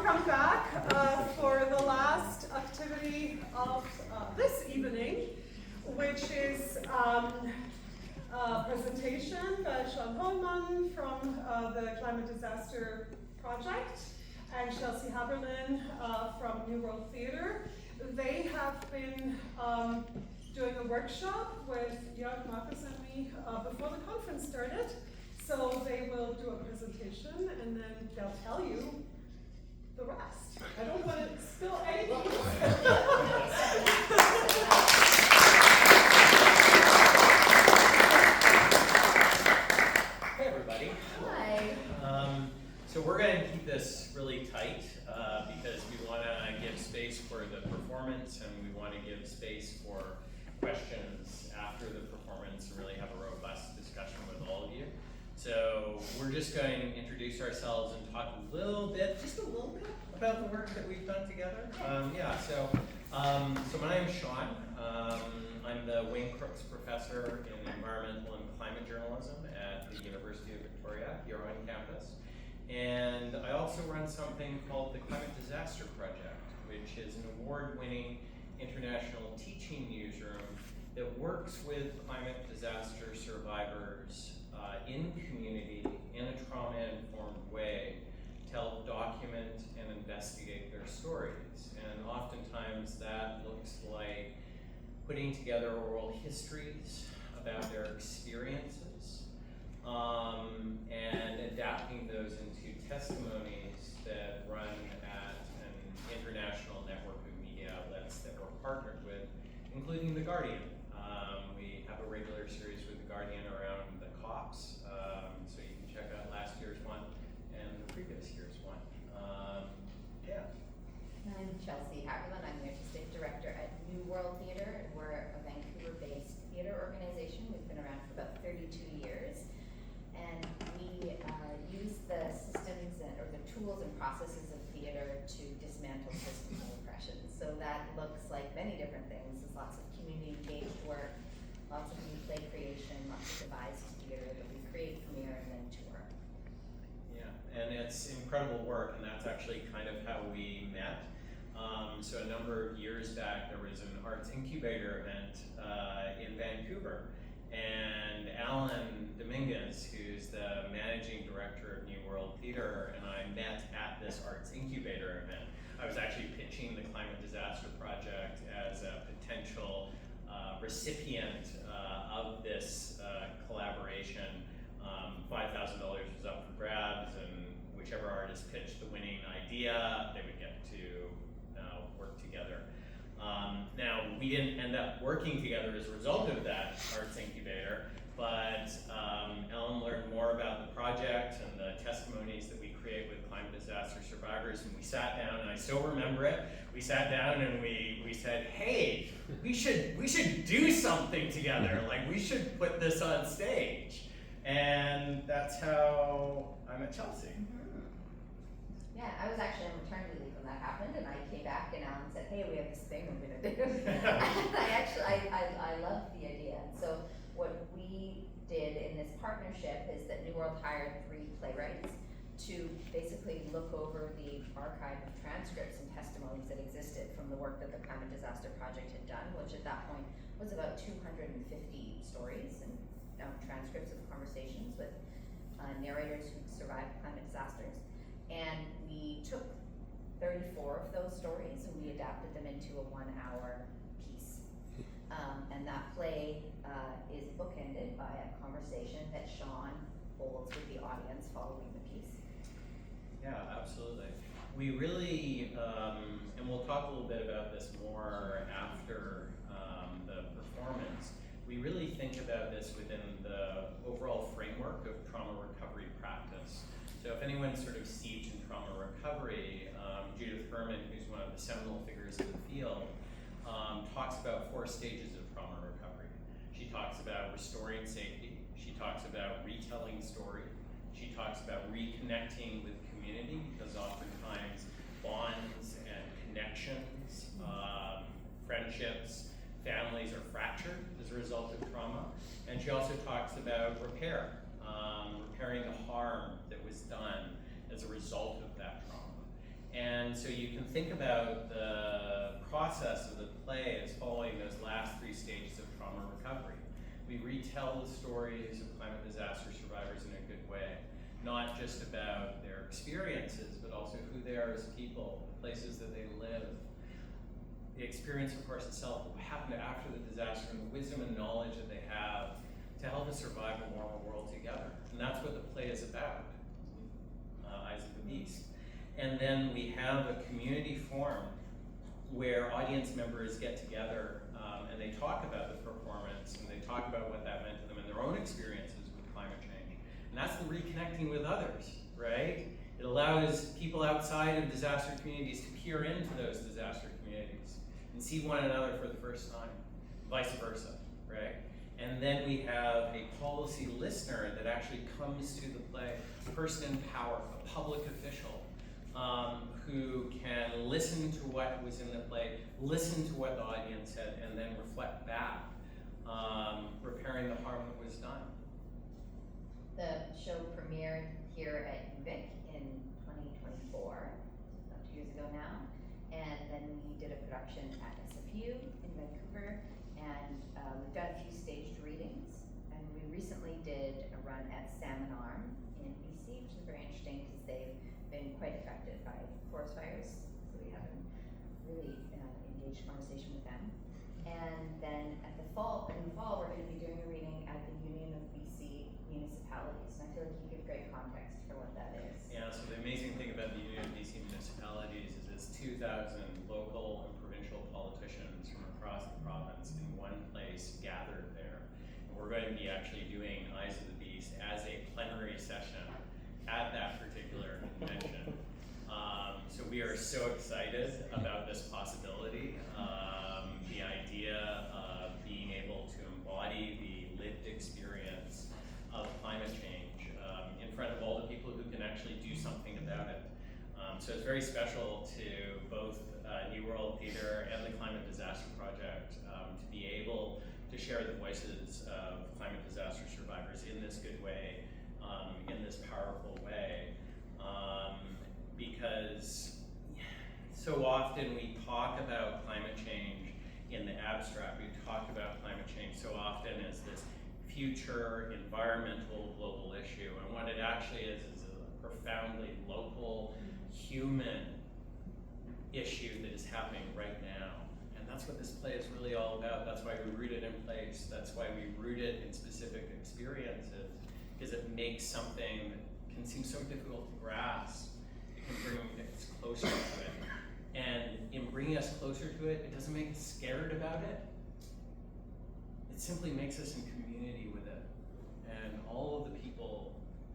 welcome back for the last activity of this evening, which is a presentation by Sean Holman from the Climate Disaster Project and Chelsea Haberlin from New World Theatre. They have been doing a workshop with Jörg, Marcus, and me before the conference started. So they will do a presentation and then they'll tell you the rest. I don't want to spill anything. Hey everybody. Hi. So we're going to keep this really tight because we want to give space for the performance and we want to give space for questions after the performance and really have a robust discussion with all of you. So we're just going to introduce ourselves and talk a little bit, just a little bit, about the work that we've done together. So my name's Sean. I'm the Wayne Crooks Professor in Environmental and Climate Journalism at the University of Victoria here on campus. And I also run something called the Climate Disaster Project, which is an award-winning international teaching newsroom that works with climate disaster survivors in community in a trauma-informed way to help document and investigate their stories. And oftentimes that looks like putting together oral histories about their experiences and adapting those into testimonies that run at an international network of media outlets that we're partnered with, including The Guardian. We have a regular series with The Guardian around the COPs, so you can check out last year's one and the previous year's one. I'm Chelsea Haberlin. I'm the Artistic Director at New World Theatre. We're a Vancouver-based theatre organization. We've been around for about 32 years. And we use the systems or the tools and processes of theatre to dismantle systems of oppression. So that looks like many different things. There's lots of community-engaged work, lots of new play creation, lots of devised theatre that we create, premiere, and then tour. Yeah, and it's incredible work, and that's actually kind of how we met. So a number of years back, there was an arts incubator event in Vancouver, and Alan Dominguez, who's the managing director of New World Theatre, and I met at this arts incubator event. I was actually pitching the Climate Disaster Project as a potential recipient of this collaboration. $5,000 was up for grabs, and whichever artist pitched the winning idea, they would get to work together. Now, we didn't end up working together as a result of that arts incubator, but Ellen learned more about the project and the testimonies that we create with climate disaster survivors, and we sat down, and I still remember it. We sat down and we said, hey, we should do something together. Like, we should put this on stage. And that's how I met Chelsea. Mm-hmm. Yeah, I was actually on maternity leave when that happened, and I came back and Alan said, hey, we have this thing we're going to do. And I loved the idea. And so what we did in this partnership is that New World hired 3 playwrights to basically look over the archive of transcripts and testimonies that existed from the work that the Climate Disaster Project had done, which at that point was about 250 stories and transcripts of conversations with narrators who survived climate disasters. And we took 34 of those stories and we adapted them into a 1-hour piece. And that play is bookended by a conversation that Sean holds with the audience following the piece. Yeah, absolutely. We really, and we'll talk a little bit about this more after the performance, we really think about this within the overall framework of trauma recovery practice. So if anyone's sort of steeped in trauma recovery, Judith Herman, who's one of the seminal figures in the field, talks about 4 stages of trauma recovery. She talks about restoring safety. She talks about retelling story. She talks about reconnecting with community, because oftentimes bonds and connections, friendships, families are fractured as a result of trauma. And she also talks about repair, repairing the harm that was done as a result of that trauma. And And so you can think about the process of the play as following those last 3 stages of trauma recovery. We retell the stories of climate disaster survivors in a good way, not just about their experiences, but also who they are as people, the places that they live, the experience, of course, itself, what happened after the disaster, and the wisdom and knowledge that they have to help us survive a warmer world together. And that's what the play is about, Eyes of the Beast. And then we have a community forum where audience members get together and they talk about the performance and they talk about what that meant to them and their own experiences with climate change. And that's the reconnecting with others, right? It allows people outside of disaster communities to peer into those disaster communities and see one another for the first time, vice versa, right? And then we have a policy listener that actually comes to the play, a person in power, a public official, who can listen to what was in the play, listen to what the audience said, and then reflect back, repairing the harm that was done. The show premiered here at UVic in 2024, about 2 years ago now, and then we did a production at SFU in Vancouver, and we've done a few staged readings, and we recently did a run at Salmon Arm in BC, which is very interesting because they've been quite affected by forest fires, so we have a really engaged conversation with them. And then in the fall, we're going to be doing a reading at the Union of BC Municipalities, and I feel like you give great context for what that is. Yeah, so the amazing thing about the Union of BC Municipalities is it's 2,000 local and provincial politicians from across the province in one place gathered there. And we're going to be actually doing Eyes of the Beast as a plenary session at that particular convention. So we are so excited about this possibility. The idea of being able to embody the lived experience of climate change in front of all the people who can actually do something about it. So it's very special to both New World Theatre and the Climate Disaster Project to be able to share the voices of climate disaster survivors in this good way, in this powerful way. Because so often we talk about climate change in the abstract. We talk about climate change so often as this future environmental global issue, and what it actually is a profoundly local human issue that is happening right now. And that's what this play is really all about. That's why we root it in place. That's why we root it in specific experiences, because it makes something that can seem so difficult to grasp. It can bring us closer to it. And in bringing us closer to it, it doesn't make us scared about it. It simply makes us in community with it. And all of the people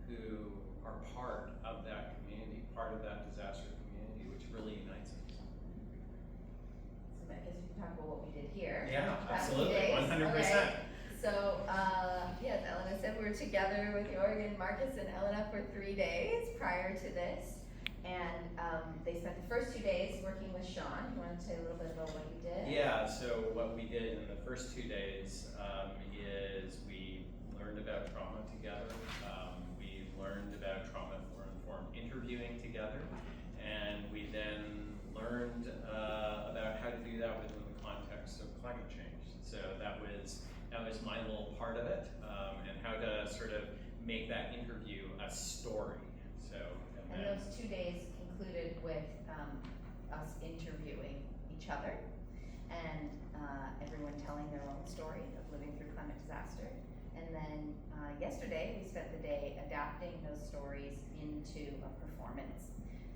who are part of that community, part of that disaster community, which really unites us. So I guess we can talk about what we did here. Yeah, the past few absolutely, days. 100%. Okay. So, yes, Elena said we were together with Jorgen, Marcus, and Elena for 3 days prior to this. And they spent the first 2 days working with Sean. You want to say a little bit about what you did? Yeah, so what we did in the first 2 days is we learned about trauma together. We learned about trauma-informed interviewing together. And we then learned about how to do that within the context of climate change. So that was my little part of it, and how to sort of make that interview a story. So, And those 2 days concluded with us interviewing each other and everyone telling their own story of living through climate disaster. And then yesterday we spent the day adapting those stories into a performance.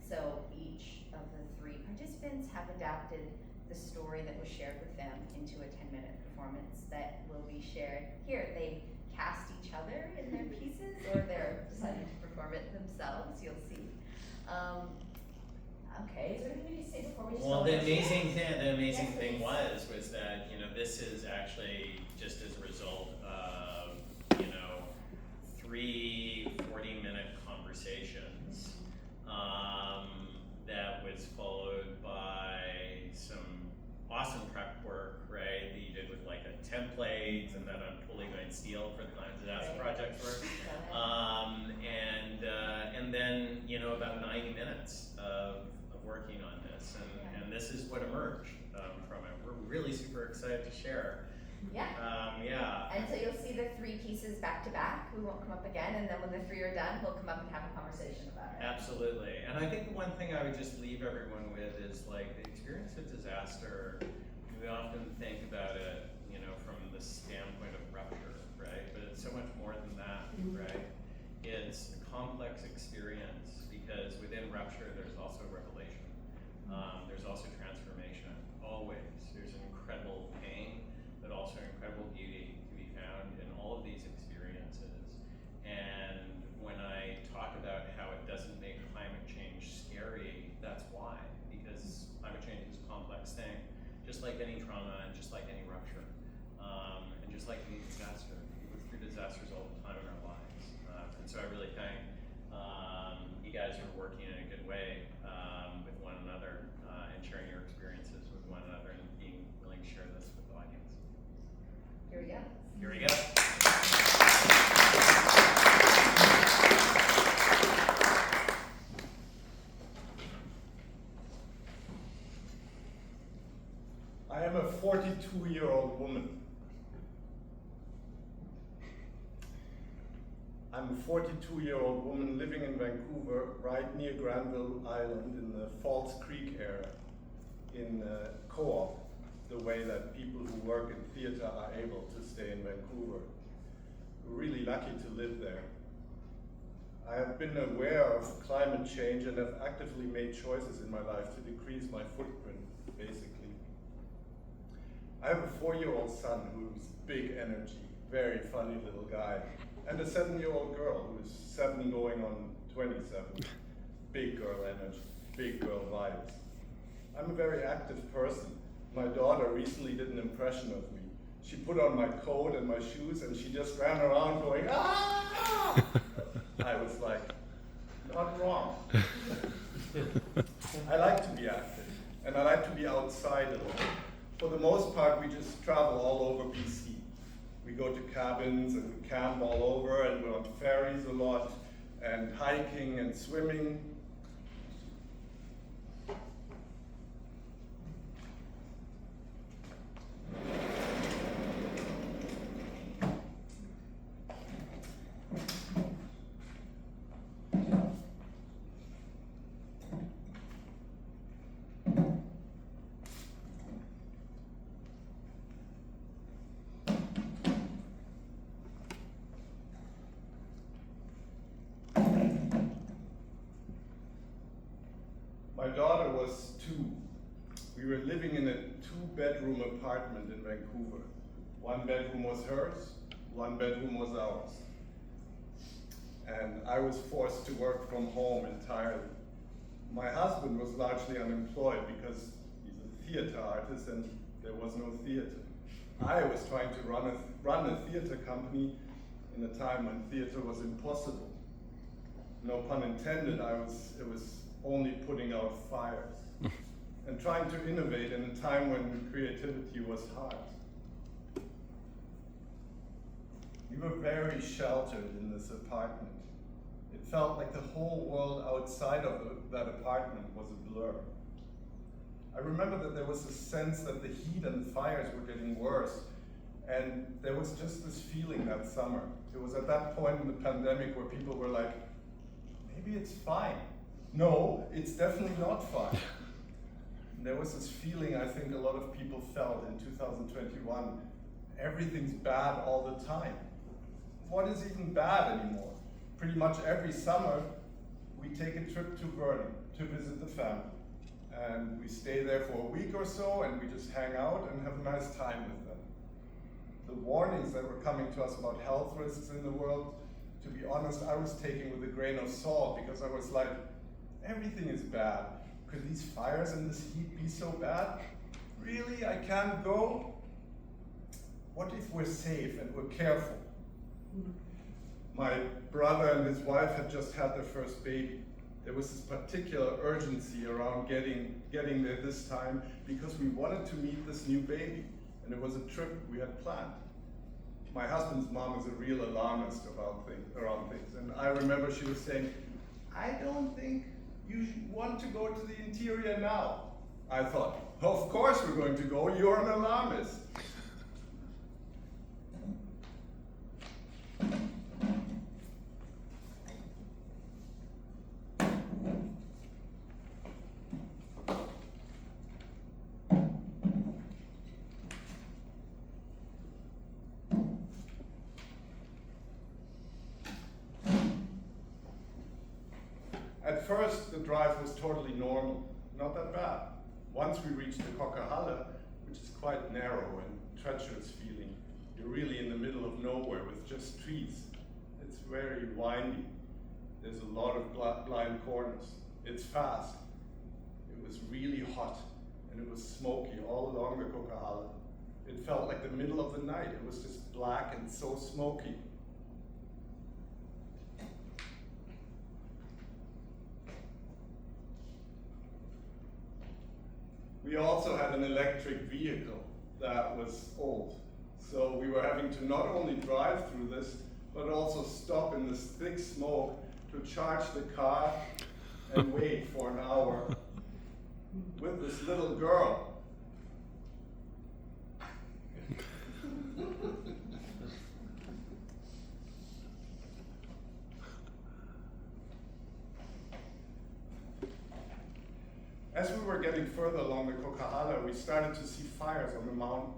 So each of the 3 participants have adapted the story that was shared with them into a 10-minute performance that will be shared here. They cast each other in their pieces, or they're deciding to perform it themselves. You'll see. Okay, is there anything you say before we just well, go the into amazing Yes, thing please. was that, you know, this is actually just as a result of, you know, 3 40-minute conversations that was followed by some awesome prep work, right, that you did with like a template, and then I'm totally going to steal for the Climate Disaster Right. Project work. Go ahead. And then, you know, about 90 minutes of working on this is what emerged from it. We're really super excited to share. Yeah. Yeah. And so you'll see the 3 pieces back to back. We won't come up again, and then when the 3 are done, we'll come up and have a conversation about it. Absolutely. And I think the one thing I would just leave everyone with is like the experience of disaster. We often think about it, you know, from the standpoint of rupture, right? But it's so much more than that, right? It's a complex experience because within rupture, there's also revelation. There's also transformation. Always. There's incredible pain, but also incredible beauty to be found in all of these experiences. And when I talk about how it doesn't make climate change scary, that's why. Because climate change is a complex thing, just like any trauma and just like any rupture. And just like any disaster. We go through disasters all the time in our lives. And so I really thank you guys for working in a good way with one another and sharing your experiences with one another and being willing to share this with the audience. Here we go. Here we go. I am a 42-year-old woman. I'm a 42-year-old woman living in Vancouver, right near Granville Island in the Falls Creek area, in co-op, the way that people who work in theater are able to stay in Vancouver. We're really lucky to live there. I have been aware of climate change and have actively made choices in my life to decrease my footprint, basically. I have a 4-year-old son who's big energy, very funny little guy, and a 7-year-old girl who's 7 going on 27. Big girl energy, big girl vibes. I'm a very active person. My daughter recently did an impression of me. She put on my coat and my shoes and she just ran around going, ah! I was like, not wrong. I like to be active and I like to be outside a lot. For the most part, we just travel all over BC. We go to cabins and we camp all over and we're on ferries a lot and hiking and swimming. My daughter was 2. We were living in a 2-bedroom apartment in Vancouver. 1 bedroom was hers, 1 bedroom was ours. And I was forced to work from home entirely. My husband was largely unemployed because he's a theater artist and there was no theater. I was trying to run a theater company in a time when theater was impossible. No pun intended, it was only putting out fires and trying to innovate in a time when creativity was hard. We were very sheltered in this apartment. It felt like the whole world outside of that apartment was a blur. I remember that there was a sense that the heat and the fires were getting worse, and there was just this feeling that summer. It was at that point in the pandemic where people were like, maybe it's fine. No, it's definitely not fine. There was this feeling I think a lot of people felt in 2021. Everything's bad all the time. What is even bad anymore? Pretty much every summer, we take a trip to Vernon to visit the family. And we stay there for a week or so and we just hang out and have a nice time with them. The warnings that were coming to us about health risks in the world, to be honest, I was taking with a grain of salt because I was like, everything is bad. Could these fires and this heat be so bad? Really, I can't go? What if we're safe and we're careful? My brother and his wife had just had their first baby. There was this particular urgency around getting there this time because we wanted to meet this new baby, and it was a trip we had planned. My husband's mom is a real alarmist around things, and I remember she was saying, I don't think you should want to go to the interior now. I thought, of course we're going to go, you're an alarmist. At first, the drive was totally normal, not that bad. Once we reached the Coquihalla, which is quite narrow and treacherous feeling, you're really in the middle of nowhere with just trees. It's very windy. There's a lot of blind corners. It's fast. It was really hot, and it was smoky all along the Coquihalla. It felt like the middle of the night. It was just black and so smoky. We also had an electric vehicle that was old. So we were having to not only drive through this, but also stop in this thick smoke to charge the car and wait for an hour with this little girl. As we were getting further along the Coquihalla, we started to see fires on the mountain.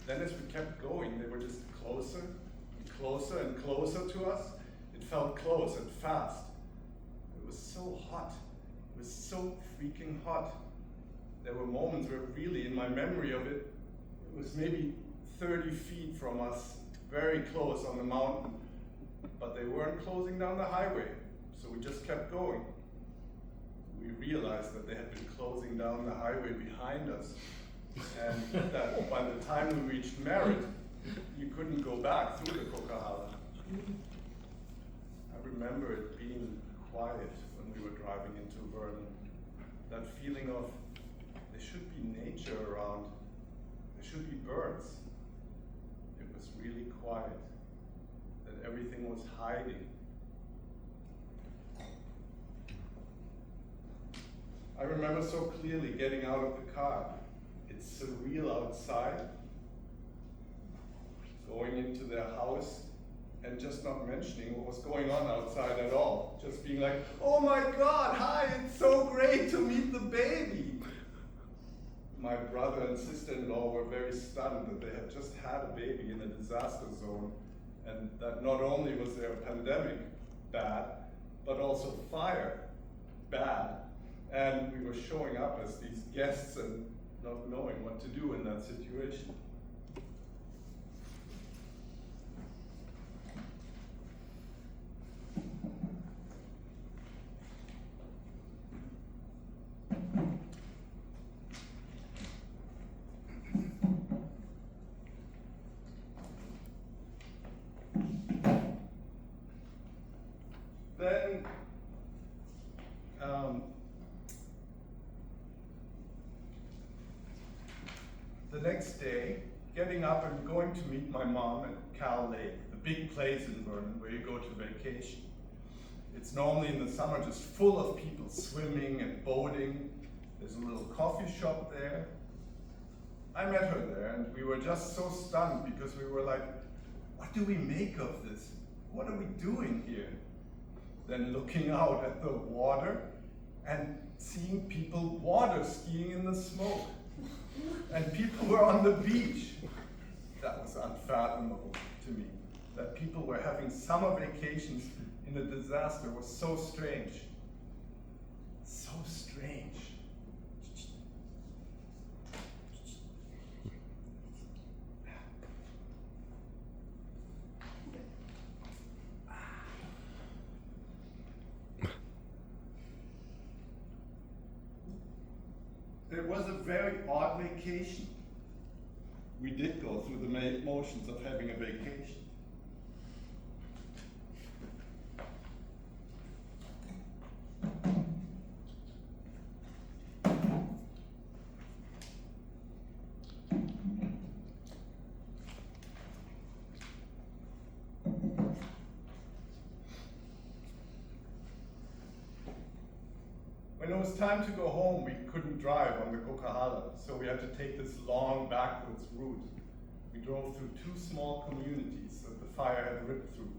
Then as we kept going, they were just closer and closer and closer to us. It felt close and fast. It was so hot. It was so freaking hot. There were moments where really, in my memory of it, it was maybe 30 feet from us, very close on the mountain. But they weren't closing down the highway, so we just kept going. We realized that they had been closing down the highway behind us, and that by the time we reached Merritt, you couldn't go back through the Coquihalla. I remember it being quiet when we were driving into Vernon. That feeling of there should be nature around, there should be birds. It was really quiet, that everything was hiding. I remember so clearly getting out of the car. It's surreal outside, going into their house and just not mentioning what was going on outside at all. Just being like, oh my God, hi, it's so great to meet the baby. My brother and sister-in-law were very stunned that they had just had a baby in a disaster zone, and that not only was there a pandemic, bad, but also fire, bad. And we were showing up as these guests and not knowing what to do in that situation. Then, the next day, getting up and going to meet my mom at Cal Lake, the big place in Vernon where you go to vacation. It's normally in the summer just full of people swimming and boating. There's a little coffee shop there. I met her there and we were just so stunned because we were like, what do we make of this? What are we doing here? Then looking out at the water and seeing people water skiing in the smoke. And people were on the beach. That was unfathomable to me. That people were having summer vacations in a disaster was so strange. So strange. It was a very odd vacation. We did go through the motions of having a vacation. When it was time to go home, we couldn't drive on the Coquihalla, so we had to take this long backwards route. We drove through 2 small communities that the fire had ripped through.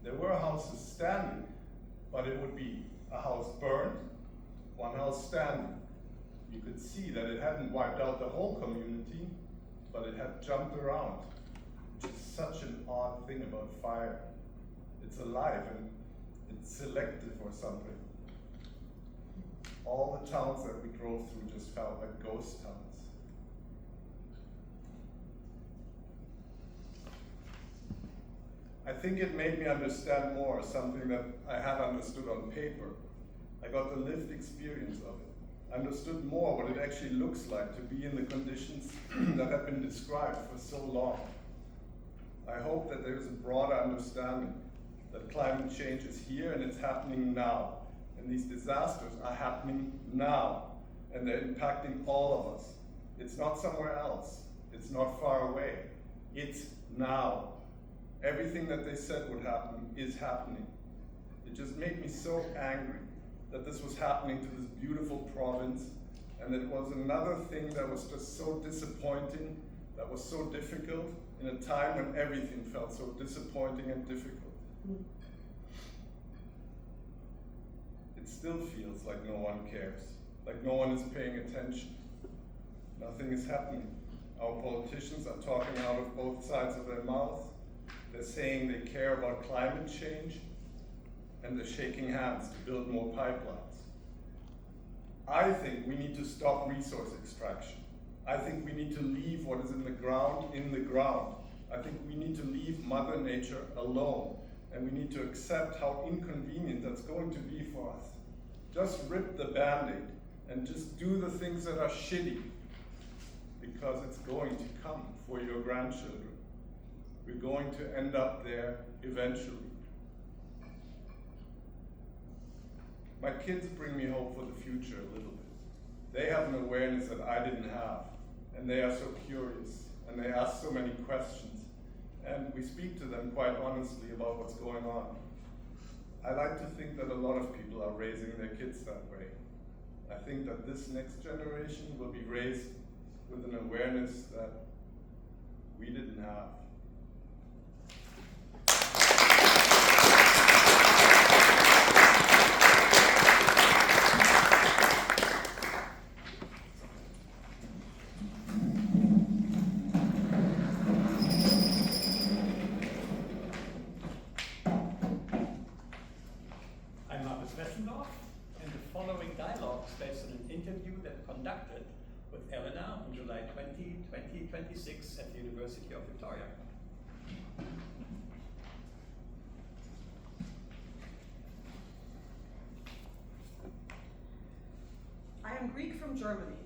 There were houses standing, but it would be a house burned, one house standing. You could see that it hadn't wiped out the whole community, but it had jumped around, which is such an odd thing about fire. It's alive and it's selective or something. All the towns that we drove through just felt like ghost towns. I think it made me understand more something that I had understood on paper. I got the lived experience of it. I understood more what it actually looks like to be in the conditions that have been described for so long. I hope that there's a broader understanding that climate change is here and it's happening now. And these disasters are happening now. And they're impacting all of us. It's not somewhere else. It's not far away. It's now. Everything that they said would happen is happening. It just made me so angry that this was happening to this beautiful province, and it was another thing that was just so disappointing, that was so difficult, in a time when everything felt so disappointing and difficult. It still feels like no one cares, like no one is paying attention. Nothing is happening. Our politicians are talking out of both sides of their mouths. They're saying they care about climate change, and they're shaking hands to build more pipelines. I think we need to stop resource extraction. I think we need to leave what is in the ground. I think we need to leave Mother Nature alone, and we need to accept how inconvenient that's going to be for us. Just rip the Band-Aid and just do the things that are shitty, because it's going to come for your grandchildren. We're going to end up there eventually. My kids bring me hope for the future a little bit. They have an awareness that I didn't have, and they are so curious, and they ask so many questions, and we speak to them quite honestly about what's going on. I like to think that a lot of people are raising their kids that way. I think that this next generation will be raised with an awareness that we didn't have. I'm Markus Wessendorf, and the following dialogue is based on an interview that I conducted with Elena on July 20, 2026 at the University of Victoria. I am Greek from Germany.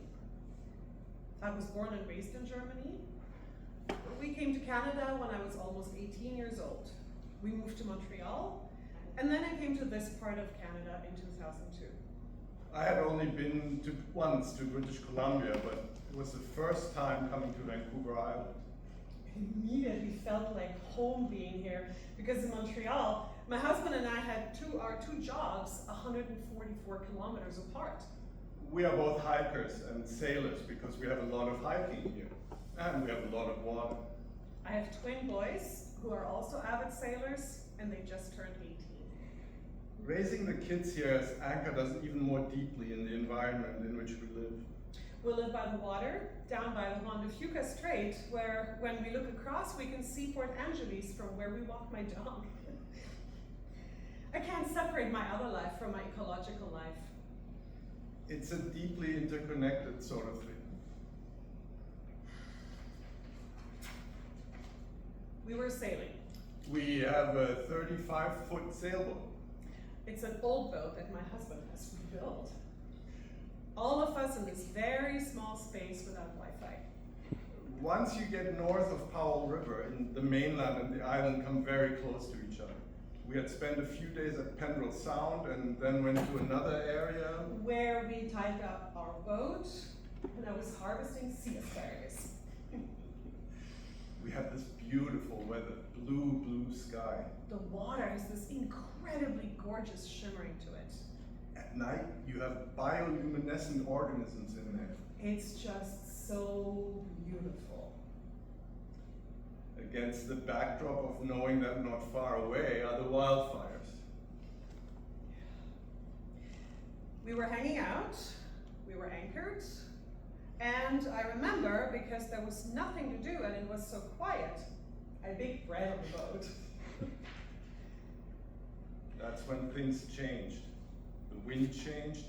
I was born and raised in Germany. We came to Canada when I was almost 18 years old. We moved to Montreal, and then I came to this part of Canada in 2002. I had only been once to British Columbia, but it was the first time coming to Vancouver Island. It immediately felt like home being here, because in Montreal, my husband and I had our two jobs 144 kilometers apart. We are both hikers and sailors because we have a lot of hiking here, and we have a lot of water. I have twin boys who are also avid sailors, and they just turned 18. Raising the kids here has anchored us even more deeply in the environment in which we live. We live by the water, down by the Juan de Fuca Strait, where when we look across, we can see Port Angeles from where we walk my dog. I can't separate my other life from my ecological life. It's a deeply interconnected sort of thing. We were sailing. We have a 35-foot sailboat. It's an old boat that my husband has rebuilt. All of us in this very small space without Wi-Fi. Once you get north of Powell River, and the mainland and the island come very close to each other. We had spent a few days at Penrose Sound and then went to another area. Where we tied up our boat, and I was harvesting sea asparagus. We had this beautiful weather, blue sky. The water has this incredibly gorgeous shimmering to it. At night, you have bioluminescent organisms in there. It's just so beautiful. Against the backdrop of knowing that not far away are the wildfires. We were hanging out, we were anchored, and I remember, because there was nothing to do and it was so quiet, I baked bread on the boat. That's when things changed. The wind changed,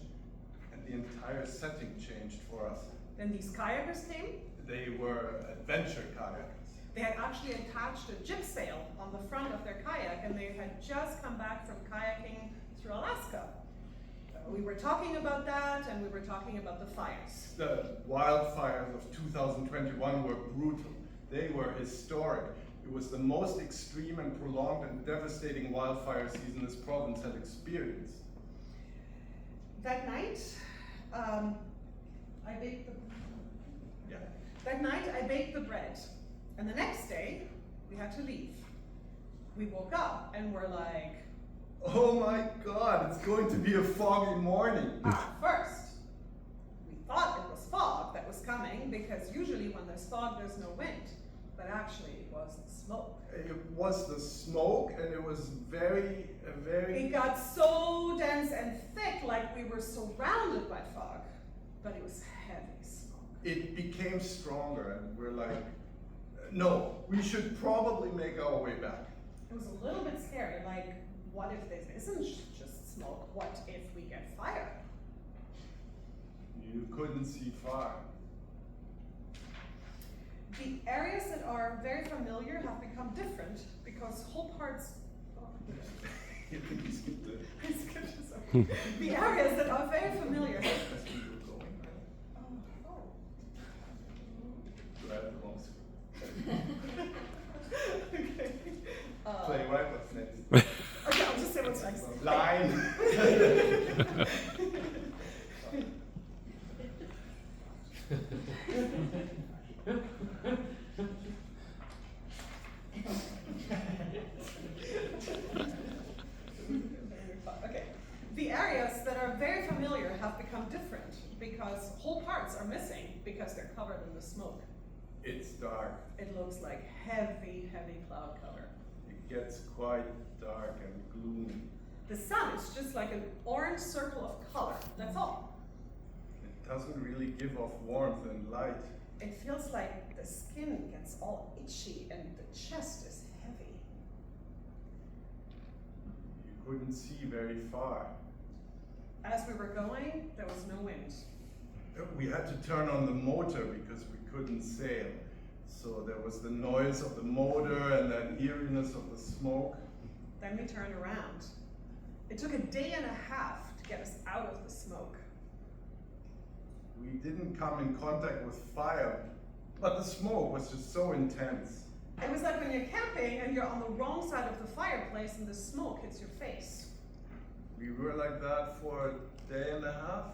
and the entire setting changed for us. Then these kayakers came. They were adventure kayakers. They had actually attached a jib sail on the front of their kayak, and they had just come back from kayaking through Alaska. We were talking about that, and we were talking about the fires. The wildfires of 2021 were brutal. They were historic. It was the most extreme and prolonged and devastating wildfire season this province had experienced. That night, I baked the. Yeah. That night, I baked the bread, and the next day, we had to leave. We woke up and we're like, Oh my God, it's going to be a foggy morning. First, we thought it was fog that was coming, because usually when there's fog, there's no wind. But actually, it was the smoke. It was the smoke, and it was very. It got so dense and thick, like we were surrounded by fog, but it was heavy smoke. It became stronger, and we're like, no, we should probably make our way back. It was a little bit scary, like, what if this isn't just smoke? What if we get fire? You couldn't see far. The areas that are very familiar have become different, because whole parts. You think you skipped it? I skipped this over. The areas that are very familiar. That's where you were going, right? Oh. You had the wrong script. Okay. Play right, what's next? Okay, I'll just say what's next. Line. Okay. The areas that are very familiar have become different, because whole parts are missing because they're covered in the smoke. It's dark. It looks like heavy, heavy cloud cover. It gets quite dark and gloomy. The sun is just like an orange circle of color, that's all. It doesn't really give off warmth and light. It feels like the skin gets all itchy and the chest is heavy. You couldn't see very far. As we were going, there was no wind. We had to turn on the motor because we couldn't sail. So there was the noise of the motor and that eeriness of the smoke. Then we turned around. It took a day and a half to get us out of the smoke. We didn't come in contact with fire, but the smoke was just so intense. It was like when you're camping and you're on the wrong side of the fireplace and the smoke hits your face. We were like that for a day and a half.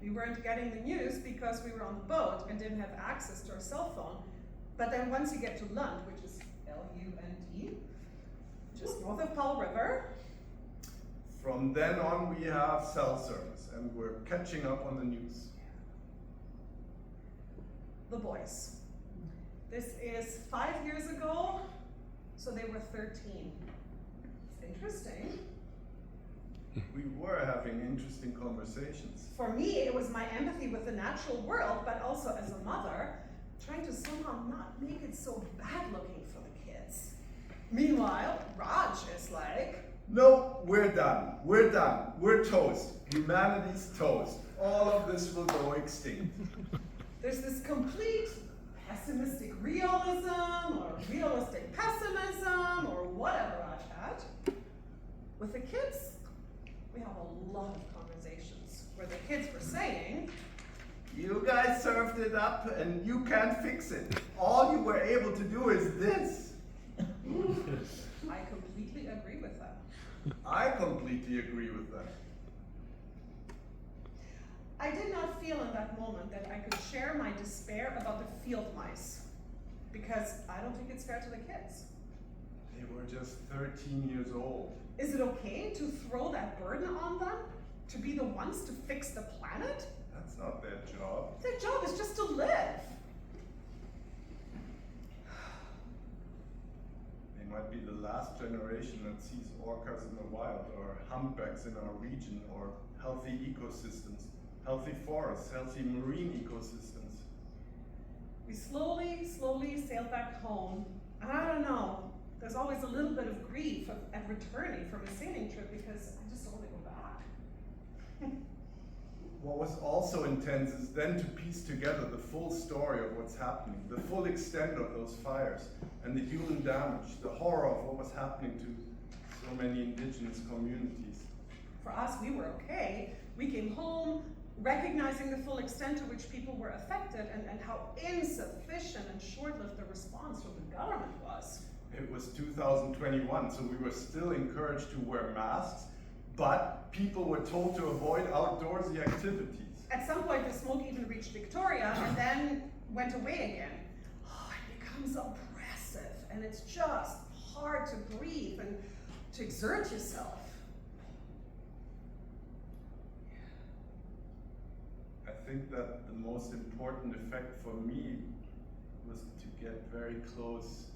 We weren't getting the news because we were on the boat and didn't have access to our cell phone. But then once you get to Lund, which is L-U-N-D, just north of Powell River. From then on, we have cell service, and we're catching up on the news. The boys. This is 5 years ago, so they were 13. It's interesting. We were having interesting conversations. For me, it was my empathy with the natural world, but also as a mother, trying to somehow not make it so bad looking for the kids. Meanwhile, Raj is like, No, we're done. We're done. We're toast. Humanity's toast. All of this will go extinct. there's this complete pessimistic realism, or realistic pessimism, or whatever Raj had. With the kids, we have a lot of conversations where the kids were saying, You guys served it up and you can't fix it. All you were able to do is this. I completely agree with that. I completely agree with that. I did not feel in that moment that I could share my despair about the field mice, because I don't think it's fair to the kids. They were just 13 years old. Is it okay to throw that burden on them? To be the ones to fix the planet? That's not their job. Their job is just to live. They might be the last generation that sees orcas in the wild, or humpbacks in our region, or healthy ecosystems, healthy forests, healthy marine ecosystems. We slowly sailed back home. And I don't know, there's always a little bit of grief at returning from a sailing trip because I just don't want to go back. What was also intense is then to piece together the full story of what's happening, the full extent of those fires, and the human damage, the horror of what was happening to so many indigenous communities. For us, we were okay. We came home recognizing the full extent to which people were affected and how insufficient and short-lived the response from the government was. It was 2021, so we were still encouraged to wear masks, but people were told to avoid outdoorsy activities. At some point, the smoke even reached Victoria and then went away again. Oh, it becomes oppressive, and it's just hard to breathe and to exert yourself. I think that the most important effect for me was to get very close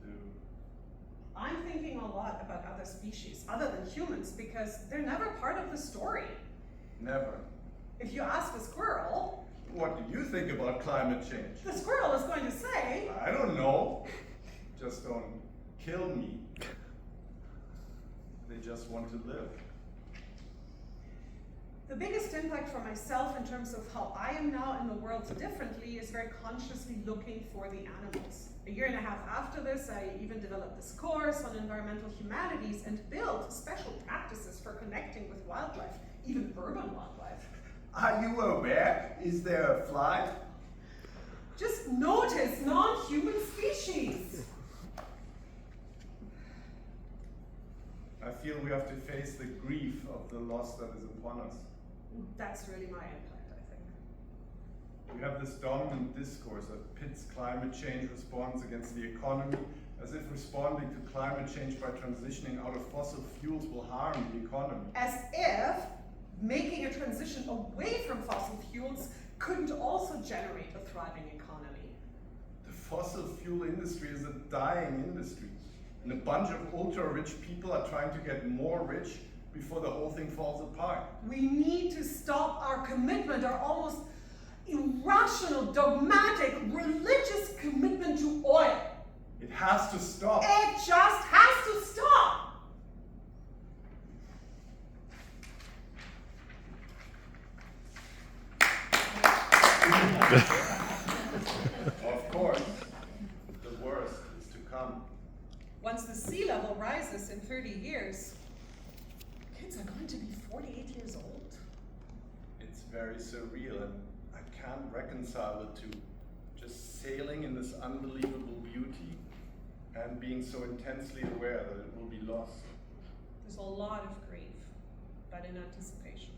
to. I'm thinking a lot about other species, other than humans, because they're never part of the story. Never. If you ask a squirrel, What do you think about climate change? the squirrel is going to say, I don't know. Just don't kill me. They just want to live. the biggest impact for myself in terms of how I am now in the world differently is very consciously looking for the animals. A year and a half after this, I even developed this course on environmental humanities and built special practices for connecting with wildlife, even urban wildlife. Are you aware? Is there a fly? Just notice non-human species. I feel we have to face the grief of the loss that is upon us. That's really my impact, I think. We have this dominant discourse that pits climate change response against the economy, as if responding to climate change by transitioning out of fossil fuels will harm the economy. As if making a transition away from fossil fuels couldn't also generate a thriving economy. The fossil fuel industry is a dying industry, and a bunch of ultra-rich people are trying to get more rich before the whole thing falls apart. We need to stop our commitment, our almost irrational, dogmatic, religious commitment to oil. It has to stop. It just has to stop. Of course, the worst is to come. Once the sea level rises in 30 years, kids are going to be 48 years old. It's very surreal, and I can't reconcile the two. Just sailing in this unbelievable beauty and being so intensely aware that it will be lost. There's a lot of grief, but in anticipation.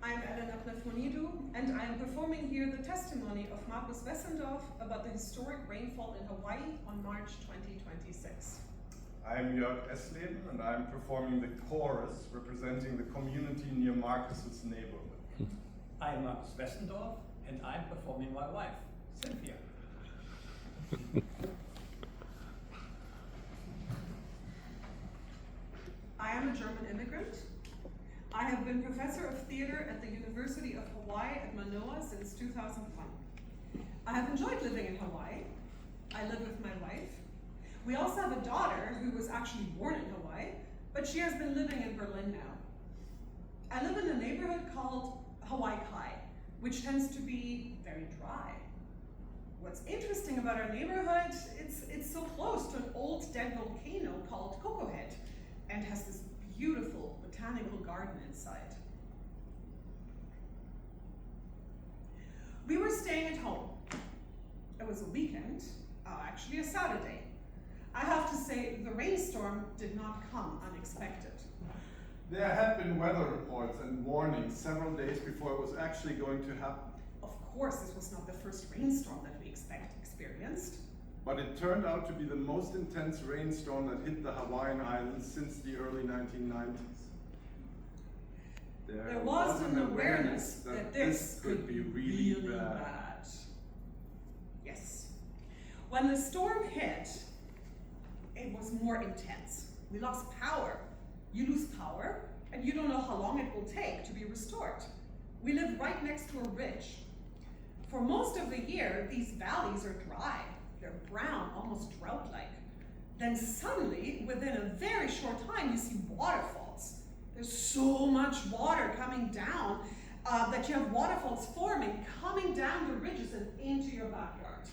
I'm Elena Plefmonidu, and I am performing here the testimony of Markus Wessendorf about the historic rainfall in Hawaii on March 2026. I'm Jörg Esleben, and I'm performing the chorus representing the community near Marcus's neighborhood. I am Markus Wessendorf, and I'm performing my wife, Cynthia. I am a German immigrant. I have been professor of theater at the University of Hawaii at Manoa since 2001. I have enjoyed living in Hawaii. I live with my wife. We also have a daughter who was actually born in Hawaii, but she has been living in Berlin now. I live in a neighborhood called Hawaii Kai, which tends to be very dry. What's interesting about our neighborhood, it's so close to an old dead volcano called Koko Head, and has this beautiful botanical garden inside. We were staying at home. It was a weekend, actually a Saturday. I have to say, the rainstorm did not come unexpected. There had been weather reports and warnings several days before it was actually going to happen. Of course, this was not the first rainstorm that we experienced. But it turned out to be the most intense rainstorm that hit the Hawaiian Islands since the early 1990s. There was an awareness that this could be really bad. Yes. When the storm hit, it was more intense. We lost power. You lose power, and you don't know how long it will take to be restored. We live right next to a ridge. For most of the year, these valleys are dry. They're brown, almost drought-like. Then suddenly, within a very short time, you see waterfalls. There's so much water coming down that you have waterfalls forming, coming down the ridges and into your backyard.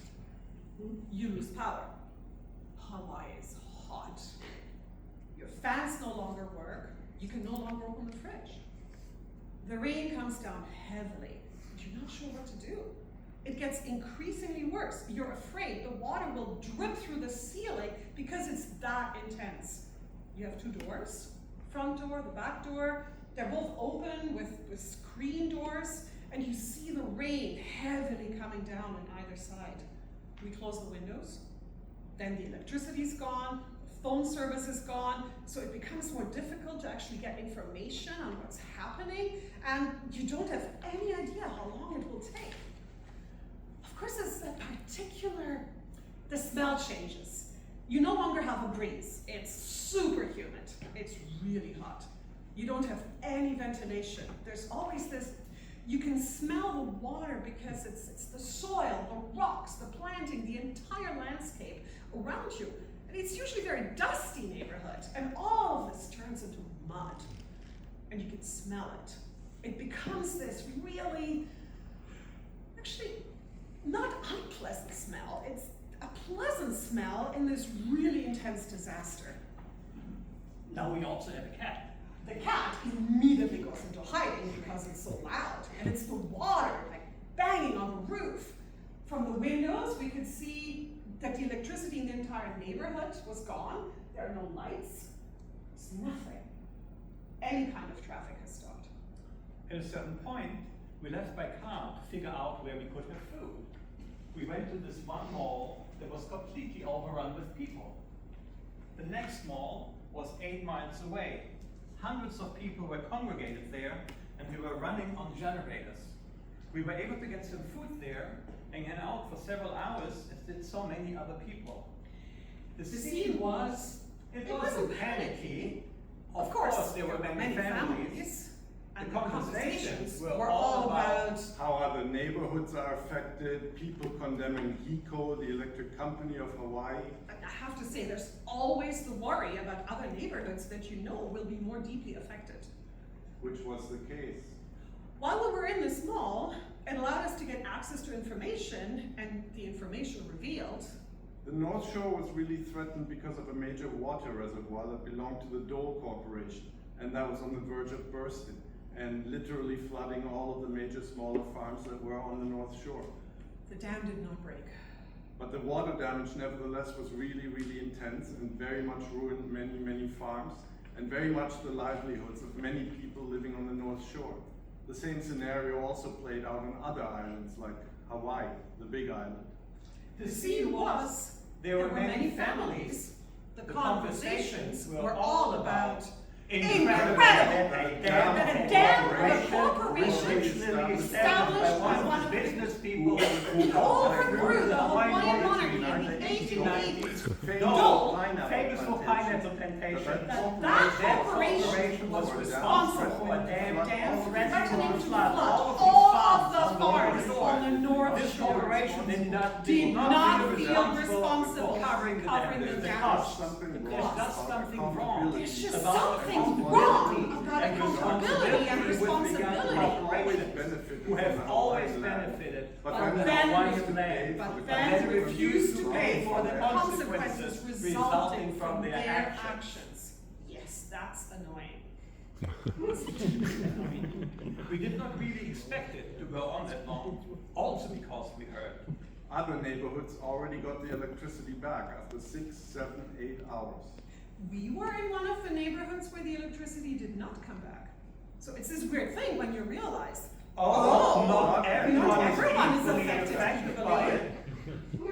You lose power. Hawaii is hot. Your fans no longer work. You can no longer open the fridge. The rain comes down heavily. You're not sure what to do. It gets increasingly worse. You're afraid the water will drip through the ceiling because it's that intense. You have two doors, front door, the back door. They're both open with screen doors, and you see the rain heavily coming down on either side. We close the windows, then the electricity's gone, the phone service is gone, so it becomes more difficult to actually get information on what's happening, and you don't have any idea how long it will take. Of course, the smell changes. You no longer have a breeze. It's super humid. It's really hot. You don't have any ventilation. There's always this, you can smell the water because it's the soil, the rocks, the planting, the entire landscape around you. And it's usually a very dusty neighborhood, and all of this turns into mud. And you can smell it. It becomes this really, actually, not unpleasant smell. It's a pleasant smell in this really intense disaster. Now we also have a cat. The cat immediately goes into hiding because it's so loud, and it's the water like banging on the roof. From the windows, we could see that the electricity in the entire neighborhood was gone. There are no lights. There's nothing. Any kind of traffic has stopped. At a certain point, we left by car to figure out where we could have food. We went to this one mall that was completely overrun with people. The next mall was 8 miles away. Hundreds of people were congregated there, and we were running on generators. We were able to get some food there and hang out for several hours, as did so many other people. The scene was, it wasn't panicky. Of course, there were many families. And The conversations were all about How other neighborhoods are affected, people condemning HECO, the electric company of Hawaii. I have to say, there's always the worry about other neighborhoods that you know will be more deeply affected. Which was the case. While we were in this mall, it allowed us to get access to information, and the information revealed The North Shore was really threatened because of a major water reservoir that belonged to the Dole Corporation, and that was on the verge of bursting, and literally flooding all of the major smaller farms that were on the North Shore. the dam did not break. But the water damage nevertheless was really, really intense and very much ruined many, many farms and very much the livelihoods of many people living on the North Shore. The same scenario also played out on other islands like Hawaii, the Big Island. The scene was, there were many families. The conversations were all about incredible that a dam of a corporation established by one of the business people who overthrew the Hawaiian monarchy in the 1880s. Dole, famous for pineapple plantation. That corporation was responsible responsible for for a dam threatening to flood all all of of these the farms on the North This Shore. corporation did not feel responsible for covering the the damage. cost. Something There's wrong just about something wrong. accountability. There's just About something accountability wrong about and accountability and responsibility responsibility. benefited who have from the always Hawaiian land. benefited But from the then- Hawaiian land, But but then then refused to pay for the consequences consequences resulting resulting from from their their actions. actions. Yes, that's annoying. We did not really expect it to go on that long, also because we heard. Other neighborhoods already got the electricity back after 6, 7, 8 hours. we were in one of the neighborhoods where the electricity did not come back. So it's this weird thing when you realize, Although Oh, not everyone not everyone is equally affected by equally. it.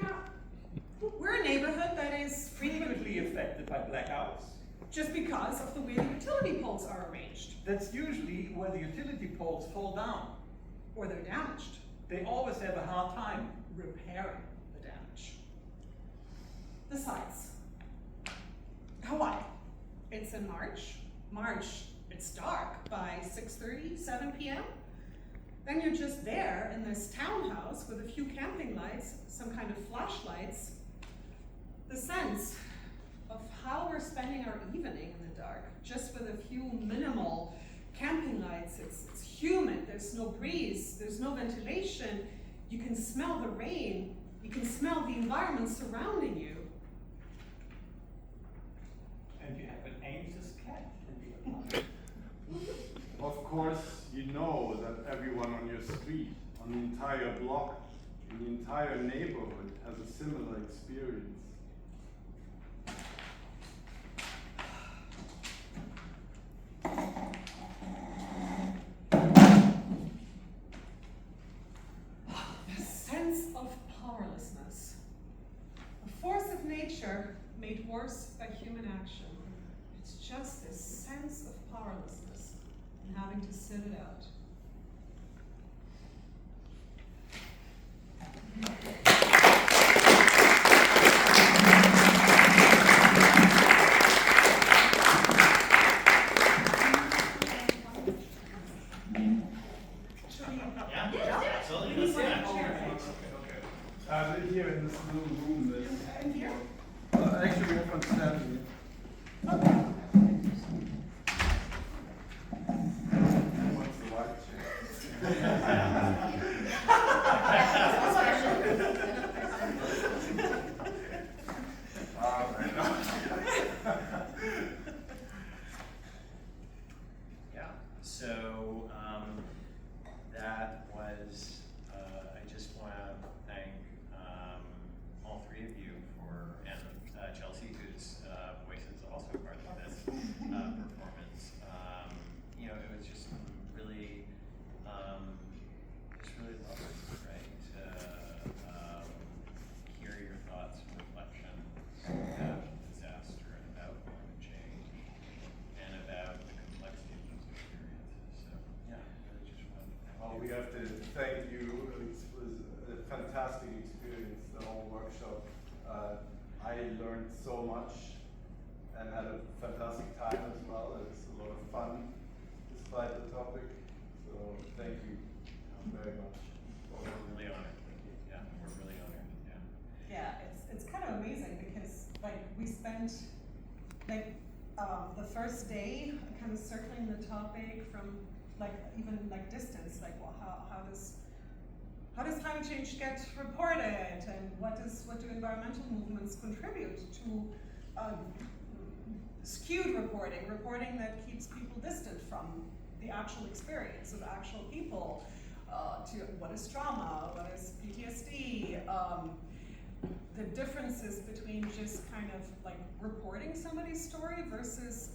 we're a neighborhood that is Frequently affected by blackouts. just because of the way the utility poles are arranged, That's usually where the utility poles fall down. or they're damaged, They always have a hard time. repairing the damage. Besides, Hawaii, it's in March, it's dark by 6:30, 7 p.m. Then you're just there in this townhouse with a few camping lights, some kind of flashlights. The sense of how we're spending our evening in the dark, just with a few minimal camping lights. It's humid, there's no breeze, there's no ventilation. You can smell the rain, you can smell the environment surrounding you. And you have an anxious cat in the apartment. Of course, you know that everyone on your street, on the entire block, in the entire neighborhood has a similar experience. The sense of powerlessness. A force of nature made worse by human action. It's just this sense of powerlessness and having to sit it out. Should we- Yeah, absolutely, let's do that. Here in this little room, there's In here? actually we have one standing. What's the white Yeah, so that was, I just want to thank all three of you for, and Chelsea, whose voice is also part of this performance. You know, it was just really, lovely, right? To hear your thoughts and reflections about disaster and about climate change and about the complexity of those experiences. So, yeah, I really just wanted to thank Oh, you. we have to thank you. It was a fantastic experience, the whole workshop. I learned so much and had a fantastic time as well. It was a lot of fun despite the topic. So thank you very much. We're really honored. Yeah, we're really honored. Yeah. Yeah, it's kind of amazing because like we spent like the first day kind of circling the topic from like even like distance, like well how does climate change get reported and what do environmental movements contribute to skewed reporting that keeps people distant from the actual experience of actual people, to what is trauma, what is PTSD, the differences between just kind of like reporting somebody's story versus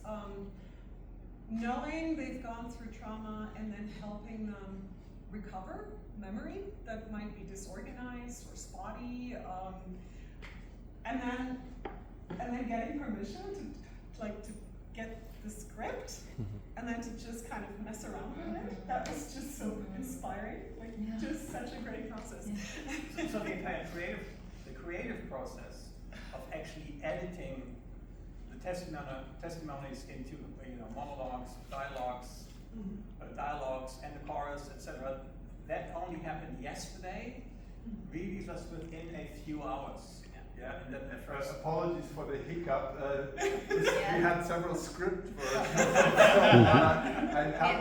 knowing they've gone through trauma and then helping them recover memory that might be disorganized or spotty, and then getting permission to get the script and then to just kind of mess around with it. That was just so inspiring, like just such a great process. So the entire creative process of actually editing the testimonies into monologues, dialogues, and the chorus, etc. That only happened yesterday. Really, just within a few hours. Yeah, and then the first. Apologies for the hiccup. We Yeah. had several script versions.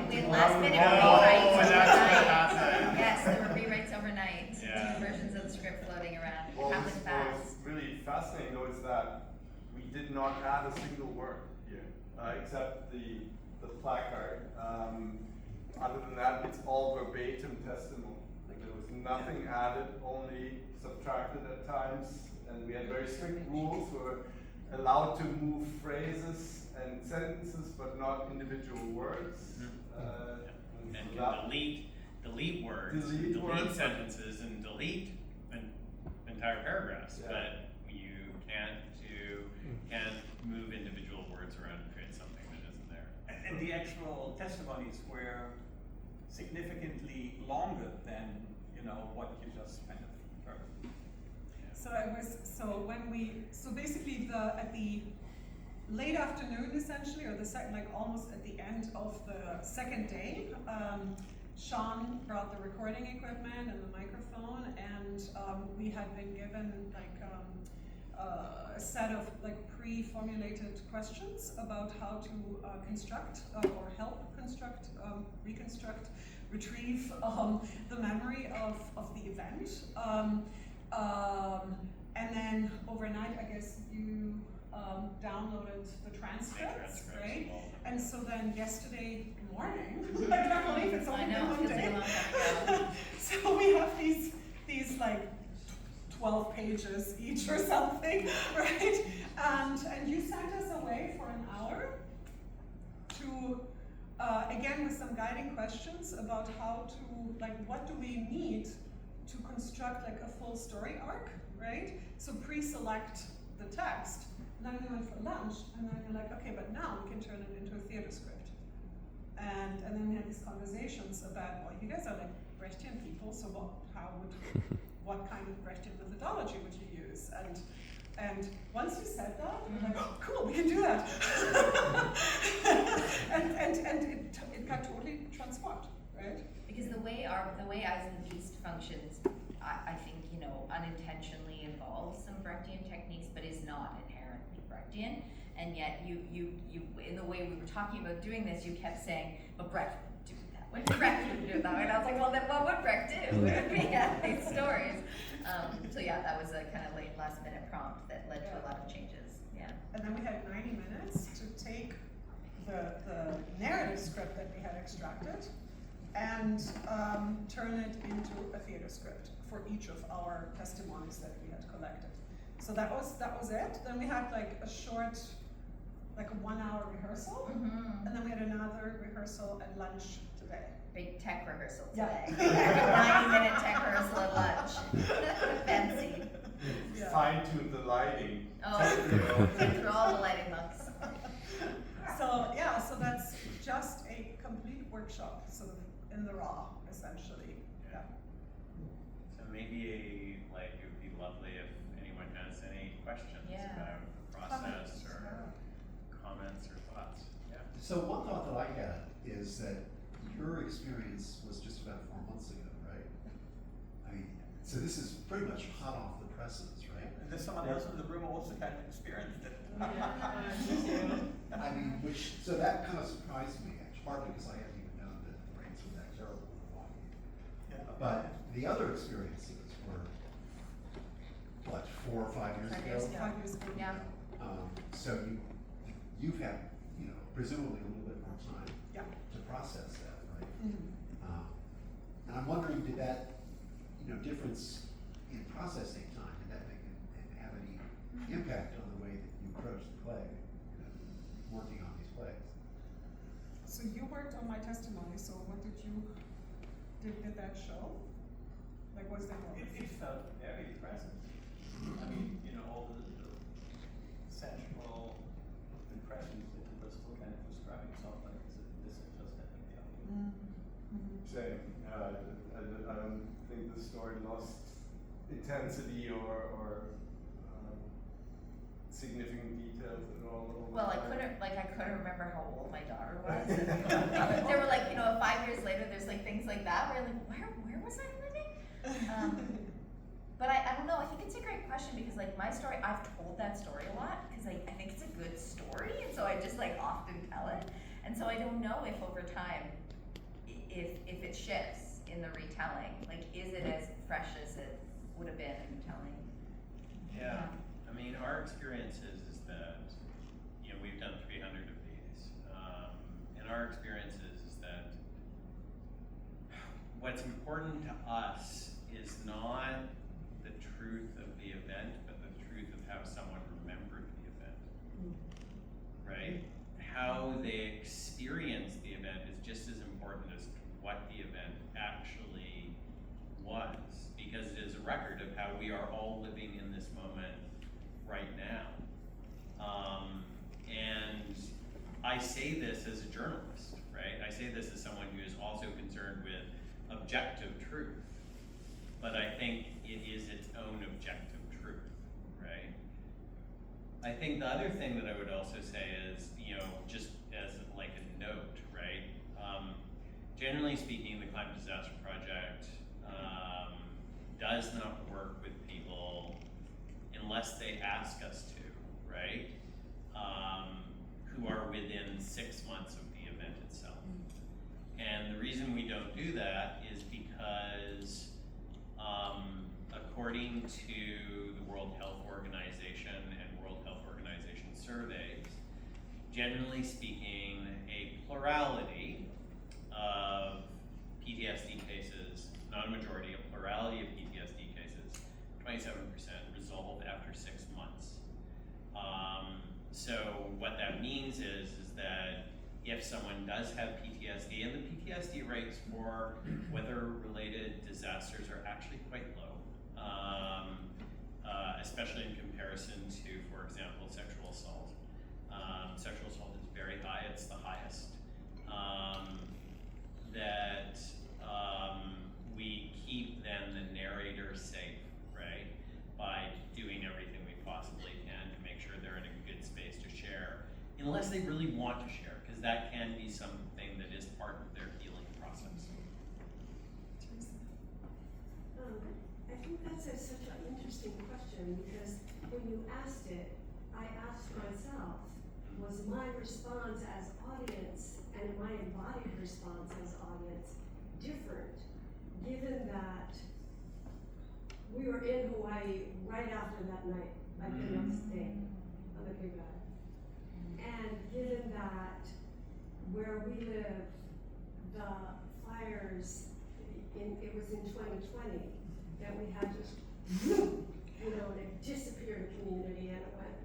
We had last minute Oh, rewrites that's overnight. fantastic. Yes, there were rewrites overnight. Yeah. Two versions of the script floating around. It What happened was fast. really fascinating though is that we did not add a single word here, except the placard. Other than that, it's all verbatim testimony. Like, there was nothing added, only subtracted at times, and we had very strict rules where allowed to move phrases and sentences, but not individual words. And so can that- delete words, Delete words. sentences, and delete entire paragraphs. Yeah. But you can't move individual words around and create something that isn't there. And the actual testimonies were significantly longer than, you know, what you just kind of heard. So basically at the late afternoon essentially, or almost at the end of the second day, Sean brought the recording equipment and the microphone, and we had been given a set of pre-formulated questions about how to construct or help construct, reconstruct, retrieve the memory of the event. And then overnight, I guess you downloaded the transcripts, right? of all of them. And so then yesterday morning, I can't believe it's only I been know, it one feels like a day. long time ago. So we have these 12 pages each or something, right? And you sent us away for an hour to, again, with some guiding questions about how to, what do we need to construct a full story arc, right? So pre-select the text, and then we went for lunch, and then you're like, okay, but now we can turn it into a theater script. And then we had these conversations about, well, you guys are Brechtian people, so what kind of Brechtian methodology would you use? And once you said that, we were like, oh, cool, we can do that. and it got totally transformed, right? Because the way Eyes of the Beast functions, I think, unintentionally involves some Brechtian techniques, but is not inherently Brechtian. And yet you in the way we were talking about doing this, you kept saying, but Brecht wouldn't do it that way. Brecht wouldn't do it that way. And I was like, well, then what would Brecht do? We had these stories. So yeah, that was a kind of late last minute prompt that led to a lot of changes. Yeah. And then we had 90 minutes to take the narrative script that we had extracted and turn it into a theater script for each of our testimonies that we had collected. So that was it. Then we had a short, a 1 hour rehearsal, Mm-hmm. and then we had another rehearsal at lunch today. Big tech rehearsal Yeah. today. 90-minute tech rehearsal at lunch. Fancy. Yeah. Fine-tune the lighting. Oh, You know. through all the lighting books. So that's just a complete workshop, sort of in the raw, essentially. Yeah. So maybe it would be lovely if anyone has any questions Yeah. about the process or comments or thoughts. Yeah. So one thought that I had is that your experience was just about 4 months ago, right? I mean, so this is pretty much hot off the presses, right? And there's someone else in the room who also kind of experienced it. I mean, so that kind of surprised me, actually, partly because I hadn't even known that the rains were that terrible in Milwaukee. Yeah. But the other experiences were, what, 4 or 5 years 5 ago? years ago. 5 years ago. Yeah. So you've had, presumably a little bit more time Yeah. to process that, right? Mhm. And I'm wondering, did that, difference in processing time, did that have any impact on the way that you approach the play, working on these plays? So you worked on my testimony, so what did that show? Was there more? It felt very present. I mean, all the central impressions that you were still kind of describing felt like this is just happening the other way. Mhm. Same. I don't think the story lost intensity or significant details at all. over Well, I time. couldn't remember how old my daughter was. And there were 5 years later, there's things like that where you're where was I living? But I don't know, I think it's a great question because my story, I've told that story a lot because I think it's a good story, and so I just often tell it. And so I don't know if over time, if it shifts in the retelling, is it as fresh as it would have been in the telling? Yeah. I mean, our experience is that, we've done 300 of these. And our experience is that what's important to us is not the truth of the event, but the truth of how someone remembered the event. right? How they experience the event is just as important as what the event actually was, because it is a record of how we are all living in this moment right now. And I say this as a journalist, right? I say this as someone who is also concerned with objective truth, but I think it is its own objective truth, right? I think the other thing that I would also say is, you know, just as like a note, right? Generally speaking, the Climate Disaster Project does not work with people unless they ask us to, right? Who are within 6 months of the event itself. And the reason we don't do that is because according to the World Health Organization and World Health Organization surveys, generally speaking, a plurality of PTSD cases, not a majority, a plurality of PTSD cases, 27% resolve after 6 months. So what that means is that if someone does have PTSD, and the PTSD rates for weather-related disasters are actually quite low, especially in comparison to, for example, sexual assault. Sexual assault is very high, it's the highest. We keep then the narrator safe, right? By doing everything we possibly can to make sure they're in a good space to share, unless they really want to share, because that can be something that is part of their healing process. I think that's such an interesting question, because when you asked it, I asked myself, was my response as audience and my embodied response as audience different, given that we were in Hawaii right after that night, like the next day on the Big Island. And given that where we live, the fires, it was in 2020, that we had just, you know, and it disappeared the community, and it went,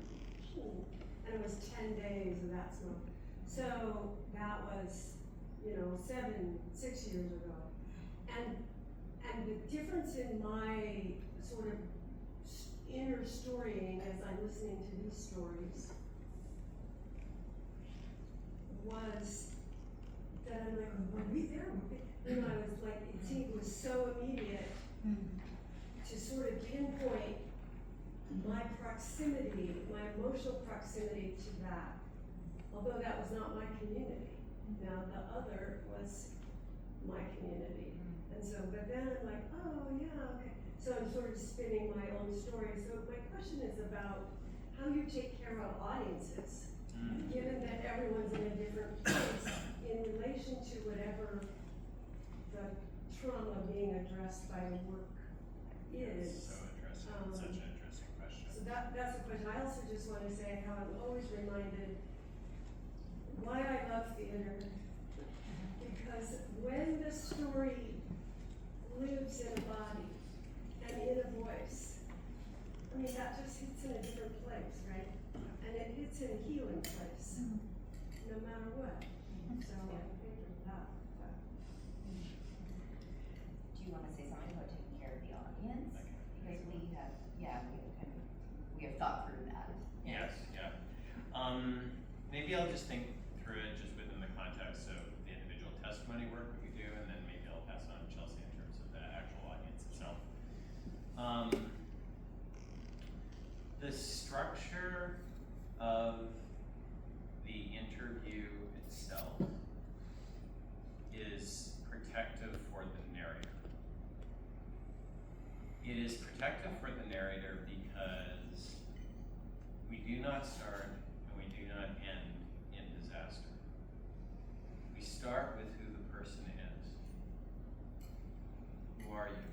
and it was 10 days of that smoke. So that was, you know, 6 years ago. And the difference in my sort of inner storying as I'm listening to these stories was that I'm like, were we there? You know, I was like, it was so immediate to sort of pinpoint my proximity, my emotional proximity to that, although that was not my community. Now the other was my community. And so, but then I'm like, oh yeah, okay. So I'm sort of spinning my own story. So my question is about how you take care of audiences, given that everyone's in a different place in relation to whatever the trauma being addressed by the work is. So interesting, such an interesting question. So that's the question. I also just want to say how I'm always reminded why I love theater. Because when the story lives in a body and in a voice, I mean, that just hits in a different place, right? And it hits in a healing place, no matter what. So I'm in favor of that. Do you wanna say something about taking care of the audience? Because we have thought through that. Yes, yeah. Maybe I'll just think through it just within the context of the individual testimony work that we do, and then maybe I'll pass on to Chelsea in terms of the actual audience itself. The structure of the interview itself is protective for the narrator. It is protective for the narrator because we do not start and we do not end in disaster. We start with who the person is. Who are you?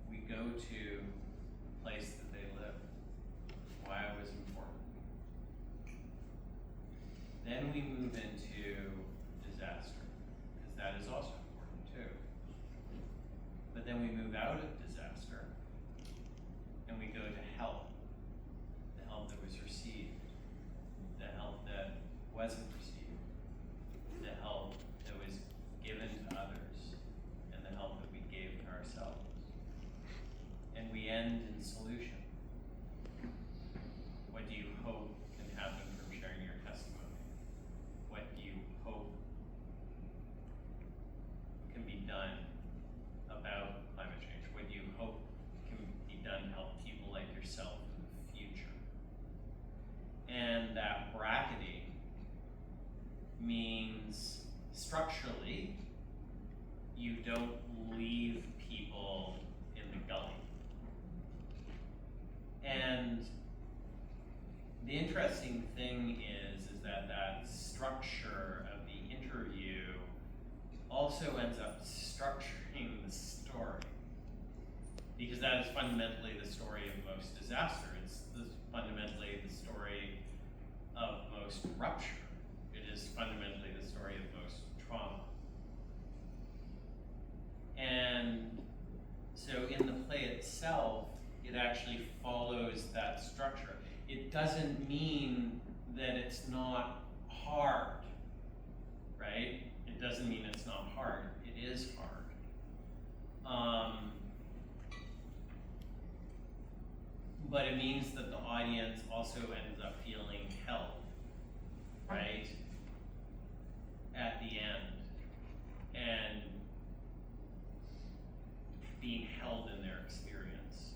We go to the place that they live, why it was important. Then we move into disaster, because that is also important too. But then we move out of disaster and we go to help. The help that was received, the help wasn't received, the help that was given to others, and the help that we gave to ourselves. And we end in solution. What do you hope can happen from sharing your testimony? What do you hope can be done about climate change? What do you hope can be done to help people like yourself in the future? And that bracketing means structurally, you don't leave people in the gully. And the interesting thing is that that structure of the interview also ends up structuring the story. Because that is fundamentally the story of most disaster. It's fundamentally the story of most rupture. It is fundamentally the story of most trauma. And so in the play itself, it actually follows that structure. It doesn't mean that it's not hard, right? It doesn't mean it's not hard. It is hard. But it means that the audience also ends up feeling held, right? At the end. And being held in their experience.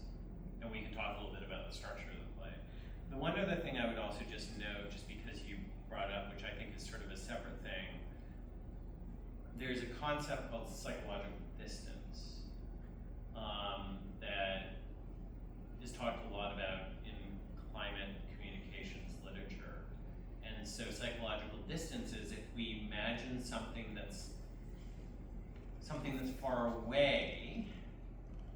And we can talk a little bit about the structure of the play. The one other thing I would also just note, just because you brought up, which I think is sort of a separate thing, there's a concept called psychological distance that is talked a lot about in climate communications literature. And so psychological distance is if we imagine something that's far away,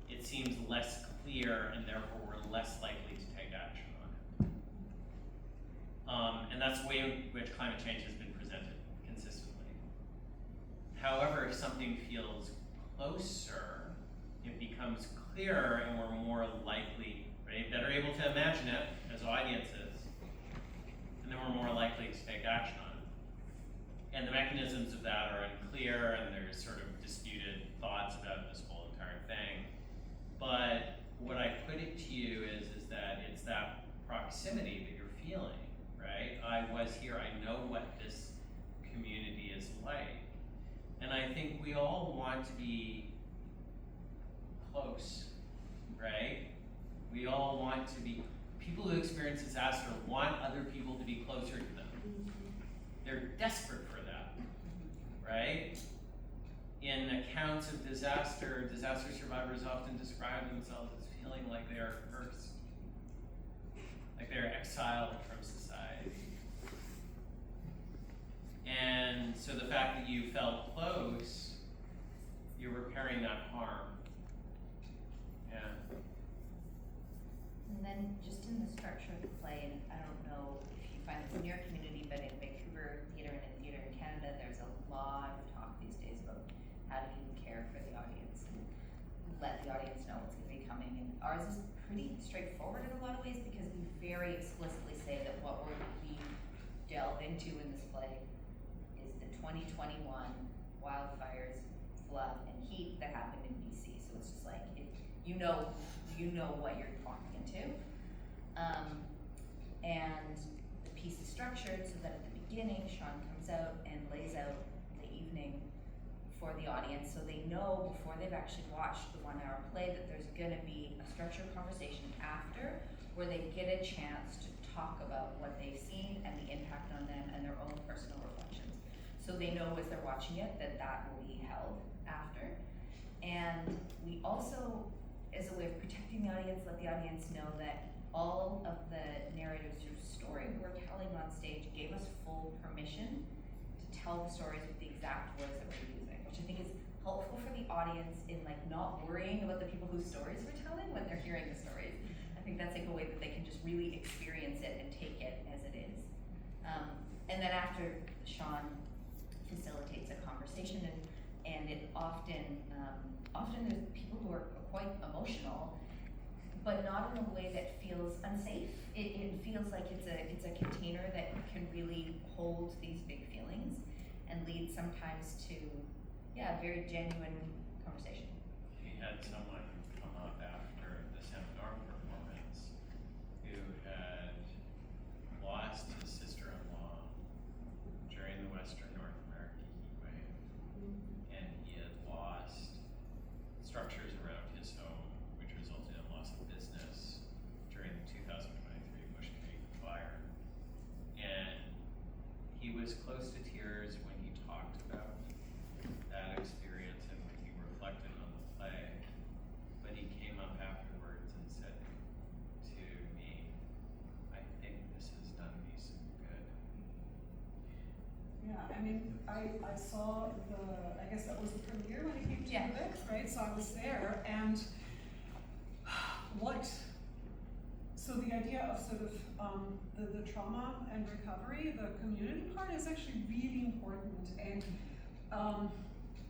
it seems less clear, and therefore we're less likely to take action on it. And that's the way in which climate change has been presented consistently. However, if something feels closer, it becomes clearer, and we're more likely, right, better able to imagine it as audiences, and then we're more likely to take action on it. And the mechanisms of that are unclear, and there's sort of disputed thoughts about this whole entire thing. But what I put it to you is that it's that proximity that you're feeling, right? I was here, I know what this community is like. And I think we all want to be close, right? We all want to be, people who experience disaster want other people to be closer to them. They're desperate for that, right? In accounts of disaster survivors often describe themselves as feeling like they are cursed, like they're exiled from society. And so the fact that you felt close, you're repairing that harm. Yeah. And then just in the structure of the play, and I don't know if you find this in your community, but in Vancouver Theatre and in theatre in Canada, there's a lot of talk these days about how do you care for the audience and let the audience know what's going to be coming. And ours is pretty straightforward in a lot of ways because we very explicitly say that what we delve into in this play is the 2021 wildfires, flood, and heat that happened in BC. So it's just like, if you know what you're walking into. And the piece is structured so that at the beginning, Sean comes out and lays out the evening for the audience so they know before they've actually watched the 1 hour play that there's gonna be a structured conversation after where they get a chance to talk about what they've seen and the impact on them and their own personal reflections. So they know as they're watching it that will be held after. And we also, as a way of protecting the audience, let the audience know that all of the narrators whose story we're telling on stage gave us full permission to tell the stories with the exact words that we're using, which I think is helpful for the audience in like not worrying about the people whose stories we're telling when they're hearing the stories. I think that's like a way that they can just really experience it and take it as it is. And then after, Sean facilitates a conversation, and it often there's people who are quite emotional, but not in a way that feels unsafe. It feels like it's a container that can really hold these big feelings and lead sometimes to, yeah, a very genuine conversation. He had someone come up after the seminar performance who had lost his sister-in-law during the Western North American heat wave, and he had lost structures around his home, which resulted in loss of business during the 2023 Bush Creek fire. And he was close to tears when he talked about that experience and when he reflected on the play. But he came up afterwards and said to me, I think this has done me some good. Yeah, I mean, I saw I guess that was the premiere when he came to Yeah. Vic, right? So I was there, and so the idea of sort of the trauma and recovery, the community part is actually really important, and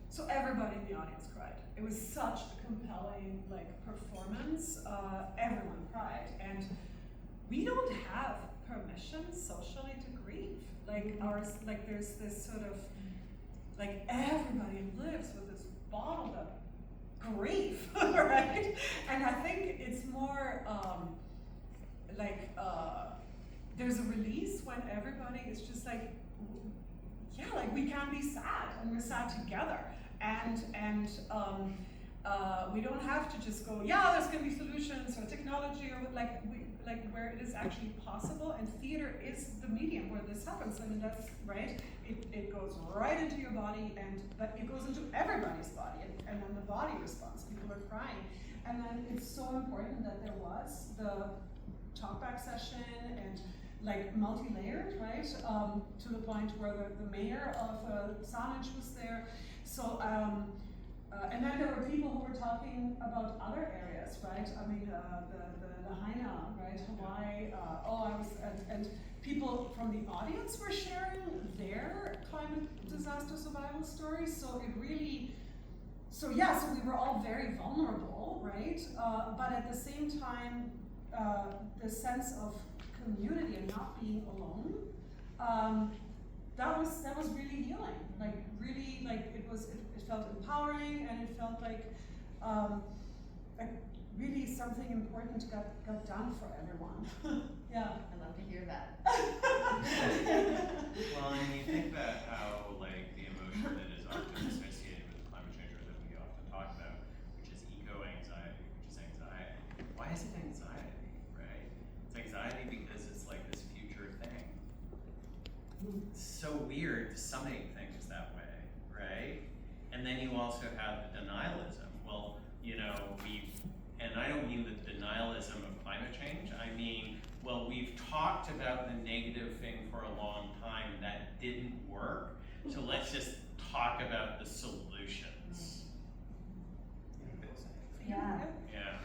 so everybody in the audience cried. It was such a compelling performance. Everyone cried, and we don't have permission socially to grieve. There's this sort of everybody lives with this bottled up grief, right? And I think it's more there's a release when everybody is just we can be sad, and we're sad together, and we don't have to just go, yeah, there's gonna be solutions or technology or where it is actually possible, and theater is the medium where this happens. I mean, that's right. It goes right into your body, and it goes into everybody's body, and then the body responds. People are crying, and then it's so important that there was the talkback session and multi-layered, right? To the point where the mayor of Saanich was there. So and then there were people who were talking about other areas, right? I mean, the Lahaina, right? Hawaii. And people from the audience were sharing their climate disaster survival stories. So it really, so we were all very vulnerable, right? But at the same time, the sense of community and not being alone, that was really healing. It felt empowering, and it felt like really something important got done for everyone. Yeah. I'd love to hear that. Well, and you think about how the emotion that is often associated with climate change, or that we often talk about, which is eco-anxiety, which is anxiety. Why is it anxiety, right? It's anxiety because it's this future thing. It's so weird to summate things that way, right? And then you also have the denialism. Well, and I don't mean the denialism of climate change. I mean, well, we've talked about the negative thing for a long time that didn't work, so let's just talk about the solutions. Yeah. Yeah.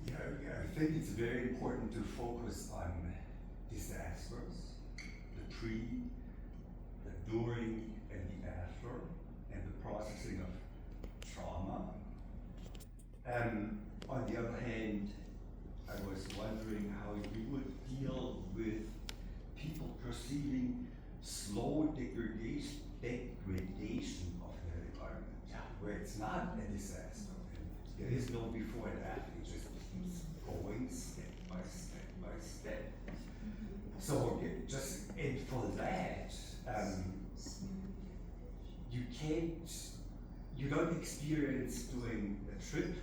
Yeah, I think it's very important to focus on disasters, the pre, the during, and the after, and the processing of trauma. On the other hand, I was wondering how you would deal with people perceiving slow degradation of their environment, where it's not a disaster. And there is no before and after, it just keeps going step by step by step. So and for that, you don't experience doing a trip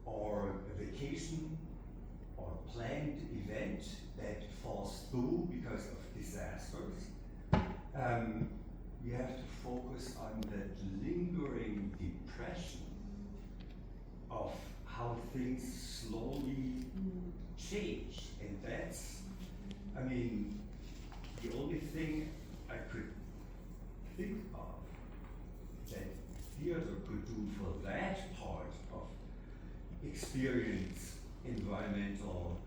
or a vacation or a planned event that falls through because of disasters. You have to focus on that lingering depression of how things slowly change. And that's, the only thing I could think of that theater could do for that part of experience environmental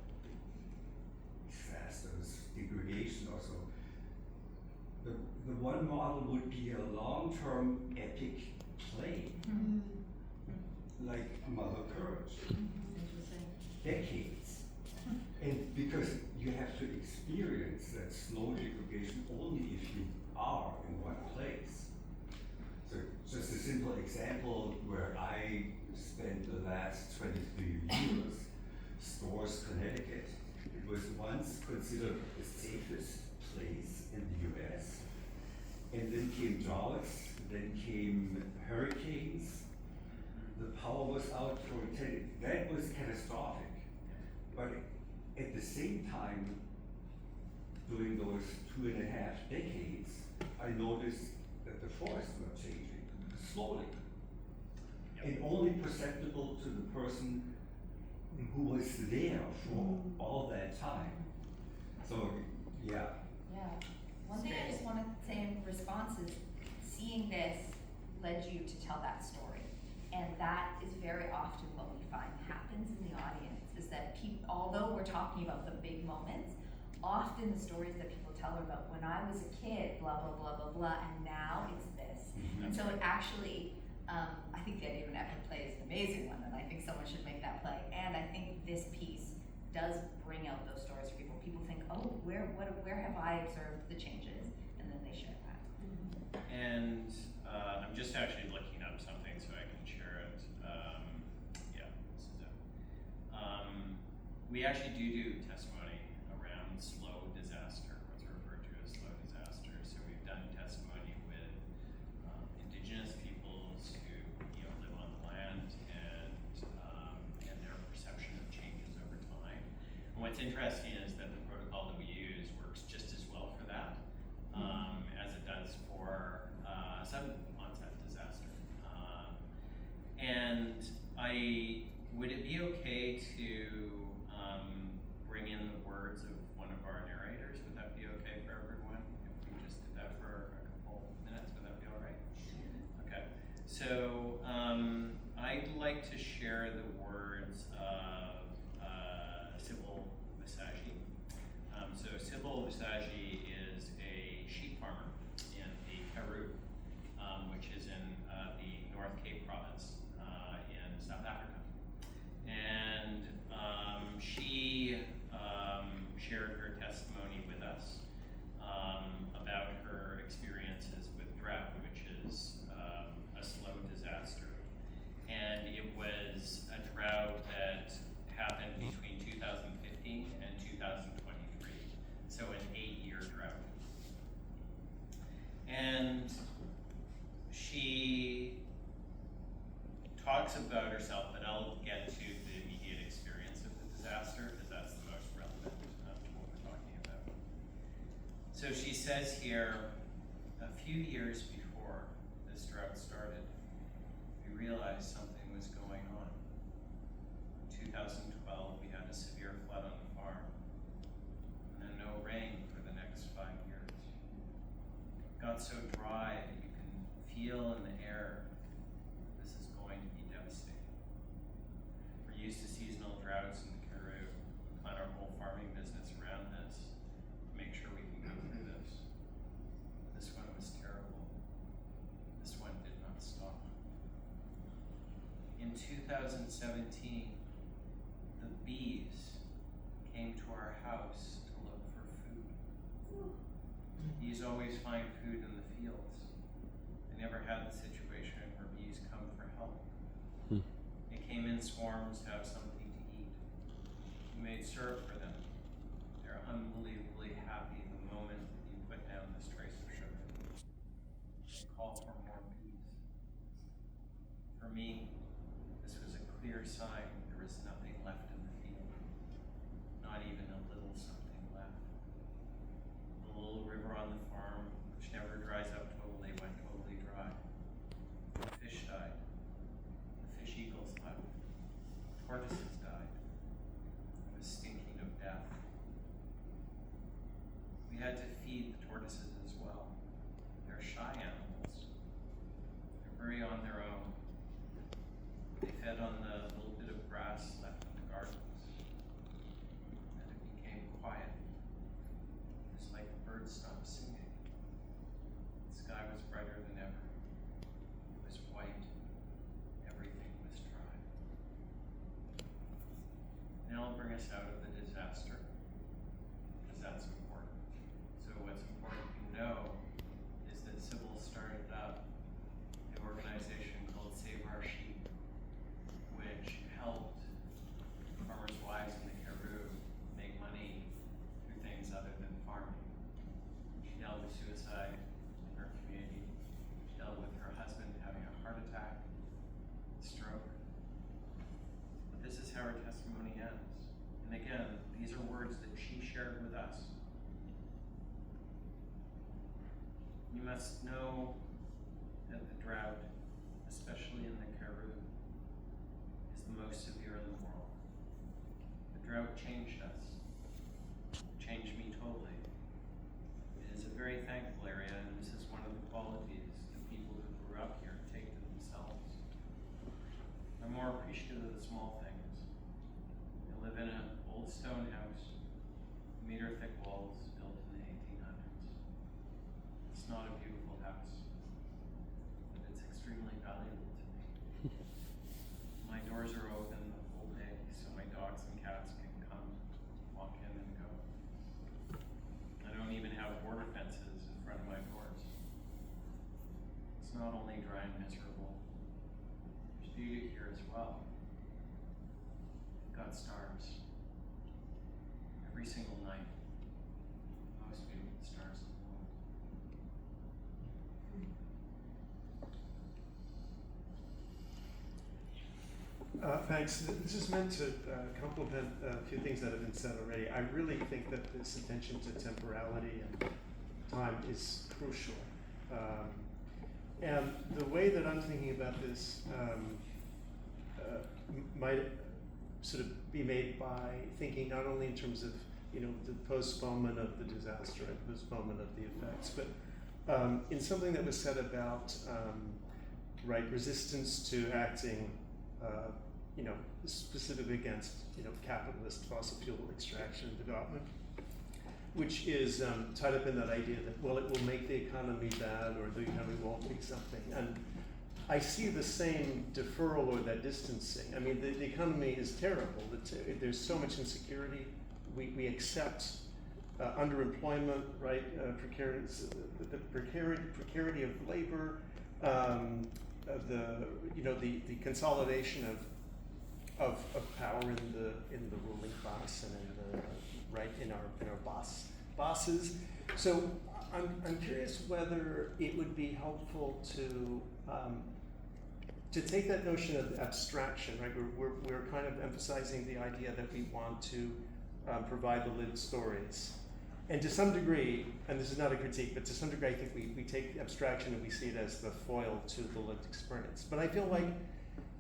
disasters, degradation or so. The one model would be a long-term epic play, like Mother Courage. decades. And because you have to experience that slow degradation only if you are in one place. So just a simple example where I spent the last 23 years, Storrs, Connecticut. It was once considered the safest place in the US. And then came droughts, then came hurricanes. The power was out for 10, that was catastrophic. But at the same time, during those 2.5 decades, I noticed that the forests were changing slowly. And only perceptible to the person who was there for all that time. So, yeah. Yeah. One thing I just want to say in response is seeing this led you to tell that story. And that is very often what we find happens in the audience is that people, although we're talking about the big moments, often the stories that people tell are about when I was a kid, blah, blah, blah, blah, blah, and now it's this. And so it actually, I think the idea of an epic play is an amazing one, and I think someone should make that play. And I think this piece does bring out those stories for people. People think, oh, where have I observed the changes? And then they share that. And I'm just actually looking up something so I can share it. Yeah, this is it. We actually do testimony around slow disaster, what's referred to as slow disaster. So we've done testimony with indigenous peoples who live on the land and their perception of changes over time. And what's interesting is that the protocol that we use works just as well for that as it does for sudden onset disaster. And would it be okay to bring in the words of one of our narrators? Would that be okay for everyone? If we just did that for a couple minutes, would that be all right? Okay. So I'd like to share the words of Sybil Visagi. So Sybil Visagi is a sheep farmer in the Karoo, which is in the North Cape province in South Africa. And she shared her testimony with us about her experiences with drought, which is a slow disaster. And it was a drought that happened between 2015 and 2023, so an 8-year drought. And she talks about herself, but I'll get to the immediate experience of the disaster because that's the most relevant to what we're talking about. So she says here, a few years before this drought started, we realized something was going on. In 2012, we had a severe flood on the farm, and then no rain for the next 5 years. It got so dry that you can feel in the air this is going to be devastating. We're used to seasonal droughts in the Karoo. We plan our whole farming business around this to make sure we can go through this. This one was terrible. This one did not stop. In 2017, the bees came to our house to look for food. Bees always find food in the fields. I never had the situation where bees come for help. They came in swarms to have something to eat. We made syrup for them. They're unbelievably happy the moment that you put down this trace of sugar. They call for more bees. For me, this was a clear sign there was nothing left in the field. Not even a little something left. The little river on the farm, which never dries up totally, went totally dry. The fish died. The fish eagles left. Tortoises died. It was stinking of death. We had to feed the tortoises as well. They're shy animals. They're very on their own. They fed on the little bit of grass left in the gardens. And it became quiet. It was like the birds stopped singing. The sky was brighter than ever. It was white. Everything was dry. And us out of the disaster, because that's important. So what's important to know is that Sybil started up an organization called Save Our Sheep, which helped farmers' wives in the Karoo make money through things other than farming. She dealt with suicide in her community. She dealt with her husband having a heart attack, stroke. But this is how her testimony ends. And again, these are words that she shared with us. You must know that the drought, especially in the Karoo, is the most severe in the world. The drought changed us, changed me totally. It is a very thankful area, and this is one of the qualities the people who grew up here take to themselves. I'm more appreciative of the small things. I live in an old stone house, meter-thick walls built in the 1800s. It's not a beautiful house, but it's extremely valuable to me. My doors are open the whole day, so my dogs and cats can come, walk in and go. I don't even have border fences in front of my doors. It's not only dry and miserable, there's beauty here as well. Got stars. Every single night. Most beautiful stars in the world. Thanks. This is meant to complement a few things that have been said already. I really think that this attention to temporality and time is crucial. And the way that I'm thinking about this might sort of be made by thinking not only in terms of, you know, the postponement of the disaster and postponement of the effects, but in something that was said about right, resistance to acting you know, specifically against, you know, capitalist fossil fuel extraction and development, which is tied up in that idea that, well, it will make the economy bad or the economy won't be something. And I see the same deferral or that distancing. I mean, the economy is terrible. There's so much insecurity. We accept underemployment, right? The precarity of labor, the consolidation of power in the ruling class and in our bosses. So I'm curious whether it would be helpful to take that notion of abstraction, right? We're kind of emphasizing the idea that we want to provide the lived stories. And to some degree, and this is not a critique, but to some degree I think we take abstraction and we see it as the foil to the lived experience. But I feel like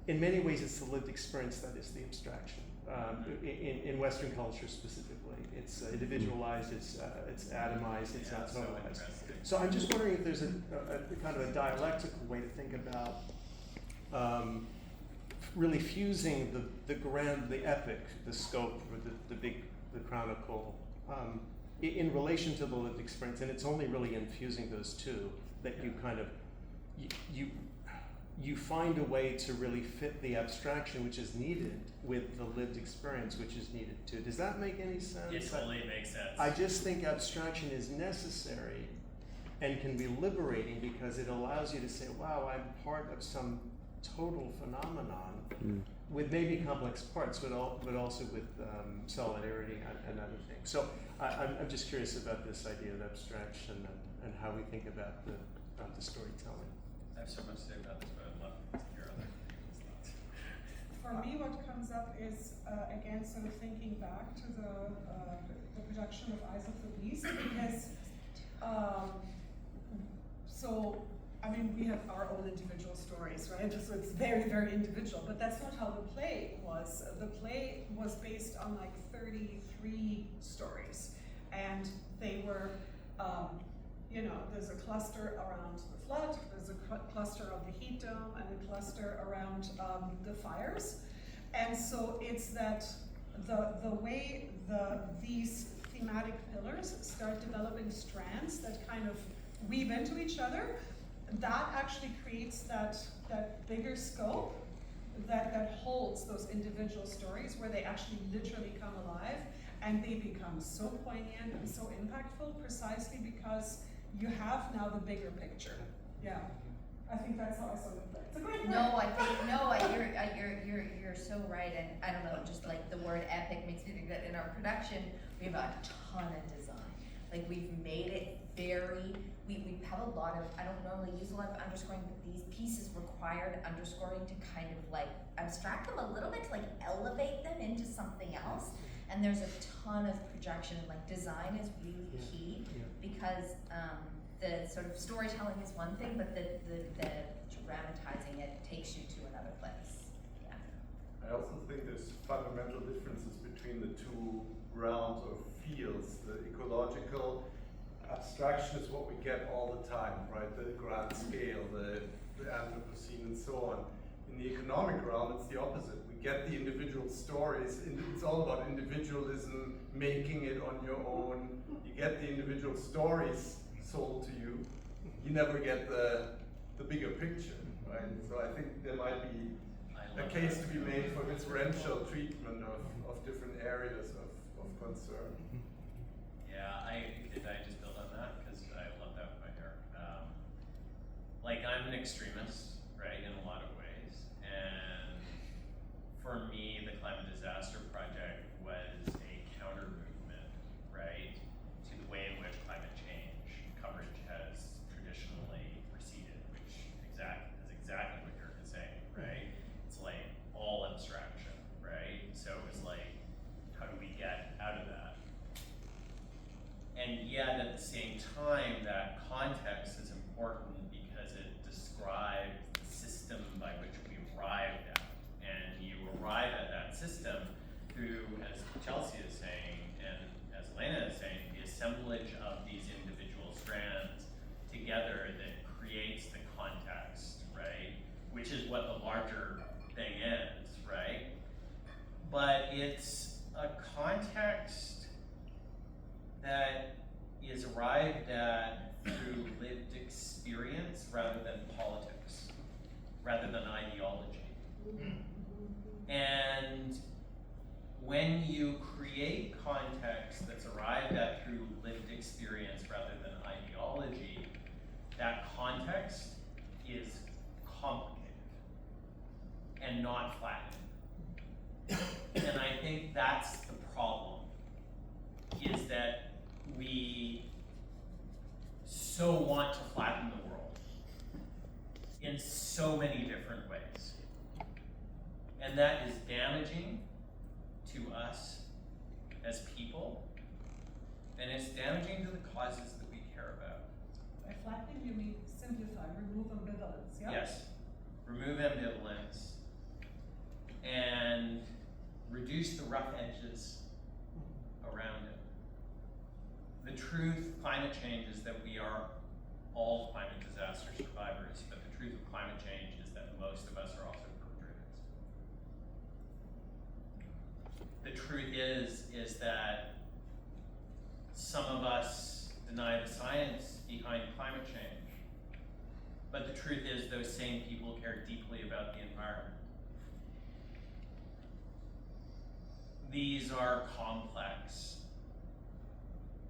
in many ways it's the lived experience that is the abstraction. In Western culture specifically, it's individualized, it's atomized, it's not totalized. So I'm just wondering if there's a kind of a dialectical way to think about really fusing the grand, the epic, the scope, or the chronicle, in relation to the lived experience, and it's only really infusing those two that you kind of you find a way to really fit the abstraction which is needed with the lived experience which is needed too. Does that make any sense? It totally makes sense. I just think abstraction is necessary and can be liberating because it allows you to say, wow, I'm part of some total phenomenon with maybe complex parts, but also with solidarity and other things. So I'm just curious about this idea of abstraction and how we think about the storytelling. I have so much to say about this, but I'd love to hear other people's thoughts. For me, what comes up is, again, sort of thinking back to the production of Eyes of the Beast, because, I mean, we have our own individual stories, right? So it's very, very individual, but that's not how the play was. The play was based on like 33 stories, and they were, there's a cluster around the flood, there's a cluster of the heat dome, and a cluster around the fires. And so it's that the way these thematic pillars start developing strands that kind of weave into each other, that actually creates that bigger scope that holds those individual stories where they actually literally come alive and they become so poignant and so impactful precisely because you have now the bigger picture. Yeah, I think that's how I saw it. It's a great word. No, you're so right, and I don't know, just like the word epic makes me think that in our production, we have a ton of design. Like we've made it very, we have a lot of, I don't normally use a lot of underscoring, but these pieces required underscoring to kind of like abstract them a little bit, to like elevate them into something else. And there's a ton of projection, like design is really key, because the sort of storytelling is one thing, but the dramatizing it takes you to another place. Yeah. I also think there's fundamental differences between the two realms or fields. The ecological abstraction is what we get all the time, right? The grand scale, the Anthropocene and so on. In the economic realm, it's the opposite. We get the individual stories. It's all about individualism, making it on your own. You get the individual stories sold to you. You never get the bigger picture, right? So I think there might be a case to be made for differential treatment of different areas of concern. Yeah, did I just build on that? Because I love that right here. Like I'm an extremist, right, in a lot of ways. And for me, the Climate Disaster Project was a counter movement, right, to the way in which climate change coverage has traditionally proceeded, which is exactly what you're saying, right? It's like all abstraction, right? So it was like, how do we get out of that? And yet at the same time, that context is important because it describes the system by which we arrived at. And you arrive at that system through, as Chelsea is saying, and as Elena is saying, the assemblage of these individual strands together that creates the context, right? Which is what the larger thing is, right? But it's a context that is arrived at through lived experience rather than politics, rather than ideology. And when you create context that's arrived at through lived experience rather than ideology, that context is complicated and not flattened. And I think that's the problem, is that we so want to flatten the world in so many different ways. And that is damaging to us as people, and it's damaging to the causes that we care about. By flattening, you mean simplify, remove ambivalence, yeah? Yes, remove ambivalence and reduce the rough edges around it. The truth, climate change, is that we are all climate disaster survivors, but the truth of climate change is that most of us are also perpetrators. The truth is that some of us deny the science behind climate change, but the truth is those same people care deeply about the environment. These are complex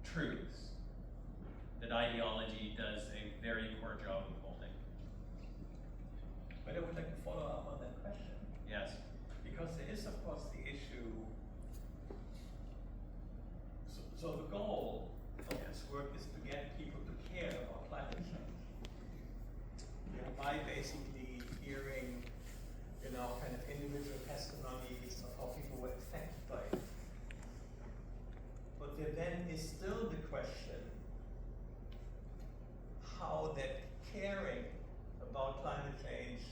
truths that ideology does a very poor job of holding. But I would like to follow up on that question. Yes. Because there is, of course, the issue. So the goal of this work is to get people to care about climate change. By basically hearing, kind of individual testimonies of how people were affected by it. But there then is still the question how that caring about climate change,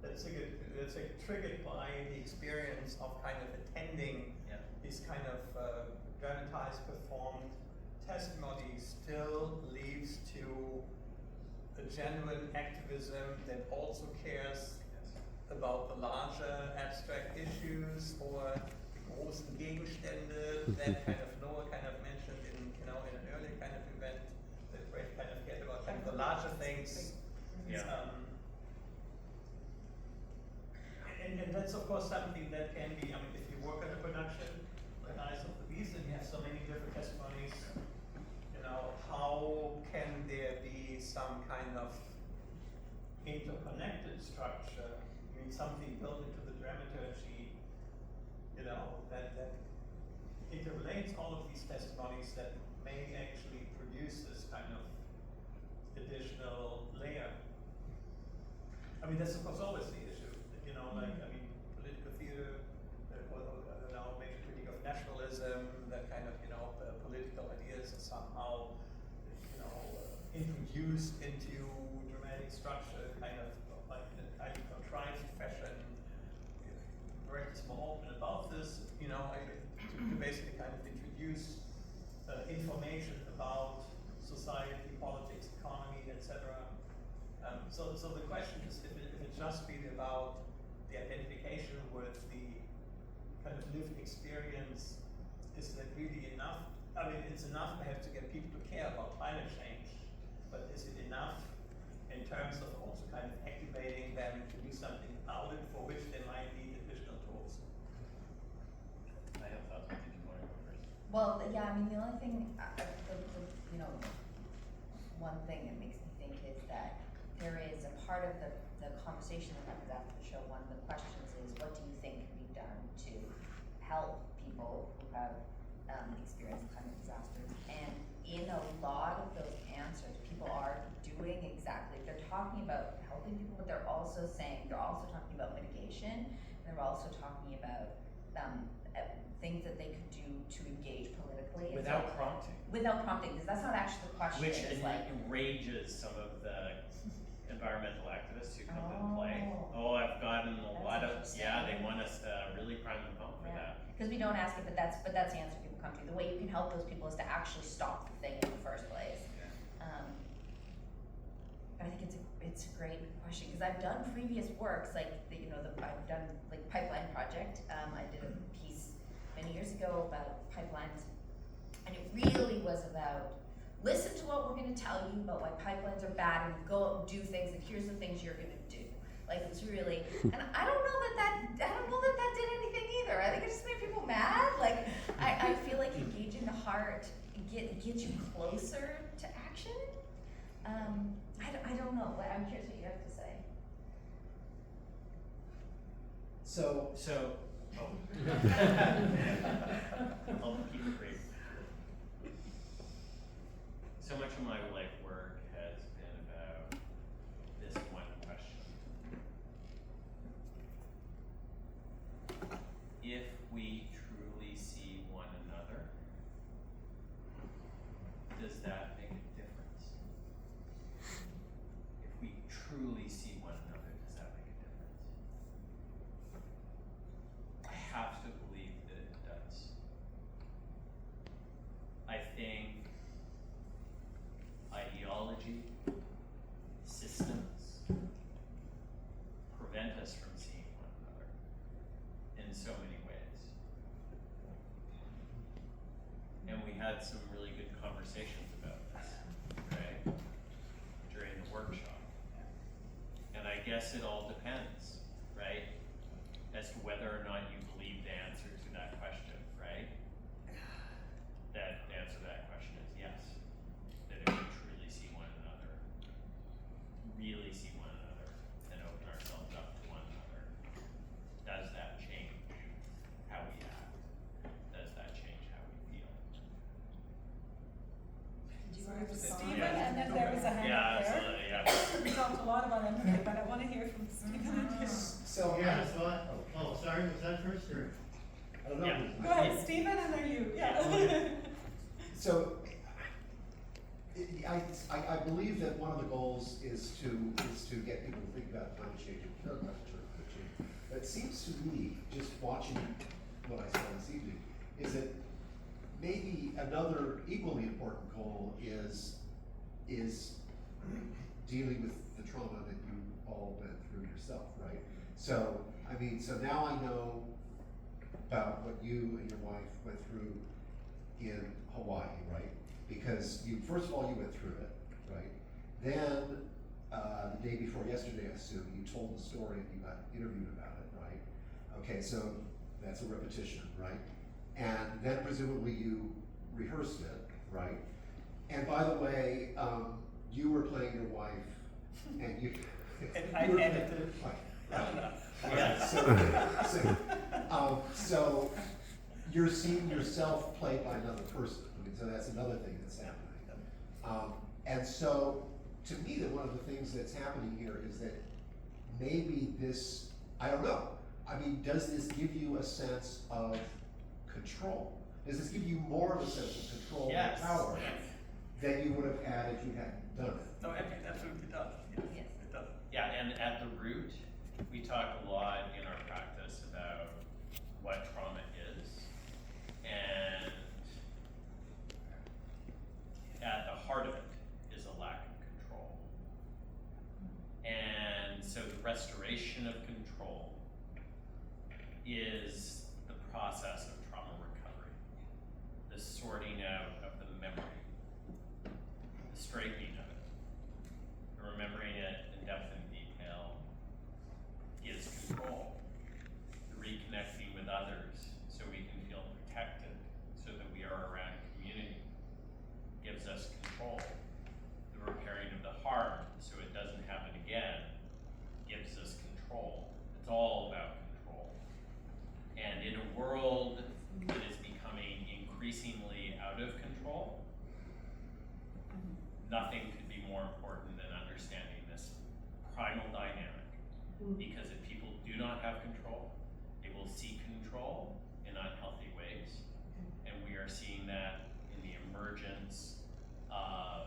let's say triggered by the experience of kind of attending these kind of dramatized, performed testimonies, still leads to a genuine activism that also cares about the larger abstract issues or the großen Gegenstände that kind of Noah kind of mentioned in an earlier kind of event, that Ray kind of cared about kind of the larger things. Yeah. it's of course something that can be, I mean, if you work at a production, like Eyes of the Beast, and you have so many different testimonies, you know, how can there be some kind of interconnected structure? I mean, something built into the dramaturgy, you know, that interrelates all of these testimonies that may actually produce this kind of additional layer. I mean, that's of course always the issue, you know, like, I mean, political theater, or I don't know, maybe critique of nationalism, that kind of, you know, political ideas are somehow, you know, introduced into dramatic structure, kind of like in a kind of contrived fashion. Directors more open about this, you know, to basically kind of introduce information about society, politics, economy, etc. So the question is, if it just be about the identification with the kind of lived experience, is that really enough? I mean, it's enough perhaps to get people to care about climate change, but is it enough in terms of also kind of activating them to do something about it, for which they might need additional tools? I have thoughts, but did you want to go first? Well, yeah, I mean, the only thing, you know, one thing that makes me think is that there is a part of the conversation that happens after the show. One of the questions is, what do you think can be done to help people who have experienced climate disasters? And in a lot of those answers, people are doing exactly, they're talking about helping people, but they're also talking about mitigation. They're also talking about things that they could do to engage politically. And Without so- prompting. Without prompting, because that's not actually the question. Which It's like, enrages some of the environmental activists who come to the play. Oh. Oh, I've gotten a That's lot of, interesting. yeah, they want us to really prime the pump for that. because we don't ask it, but that's the answer people come to. The way you can help those people is to actually stop the thing in the first place. But I think it's a great question, because I've done previous works, like, I've done, like, pipeline project. I did a piece many years ago about pipelines, and it really was about, listen to what we're gonna tell you about why pipelines are bad, and go out and do things, and here's the things you're gonna do. Like, it's really, and I don't know that did anything either. I think it just made people mad. Like, I feel like engaging the heart gets you closer to action. I don't know, but I'm curious what you have to say. So, Oh. I'll keep it brief. So much of my life work has been about this one question. If we truly see one another, does that make a difference? If we truly see one another, does that make a difference? I have to believe that it does. I think ideology, systems prevent us from seeing one another in so many ways. And we had some really good conversations about this, right? During the workshop. And I guess it all depends, right? As to whether or not you believe the answer to that question, right? That the answer to that question is yes. That if we truly see one another, really see one another, and open ourselves up to one another, does that change how we act? Does that change how we feel? Stephen, and then there was a hand Yeah, up there. absolutely, yeah. We talked a lot about empathy, but I wanna hear from Stephen and you. so Yeah, so sorry, was that first or? I don't know. Yeah. Go ahead, Stephen, and then you, yeah. So, I believe that one of the goals is to get people to think about climate change and care about climate change. But it seems to me, just watching what I saw this evening, is that maybe another equally important goal is dealing with the trauma that you all went through yourself, right? So, I mean, so now I know about what you and your wife went through in Hawaii, right? Because first of all, you went through it, right? Then, the day before yesterday, I assume, you told the story and you got interviewed about it, right? Okay, so that's a repetition, right? And then presumably you rehearsed it, right? And by the way, you were playing your wife, and you. And I you were edited playing- it. Right. Yes. So you're seeing yourself played by another person. I mean, so that's another thing that's happening. And so, to me, that one of the things that's happening here is that maybe this, I don't know. I mean, does this give you a sense of control? Does this give you more of a sense of control Yes. and power than you would have had if you hadn't done it? No, it absolutely does, yes, Yes. it does. Yeah, and at the root, we talk a lot in our practice about what trauma is. And at the heart of it is a lack of control. And so the restoration of control is the process of trauma recovery. The sorting out of the memory, the straightening of it, the remembering it in depth and detail is control. The reconnecting with others so we can feel protected, so that we are around community, gives us control. The repairing of the harm so it doesn't happen again gives us control. It's all about control. And in a world that is becoming increasingly out of control, nothing could be more important than understanding this primal dynamic. Because if people do not have control, they will seek control in unhealthy ways. And we are seeing that in the emergence of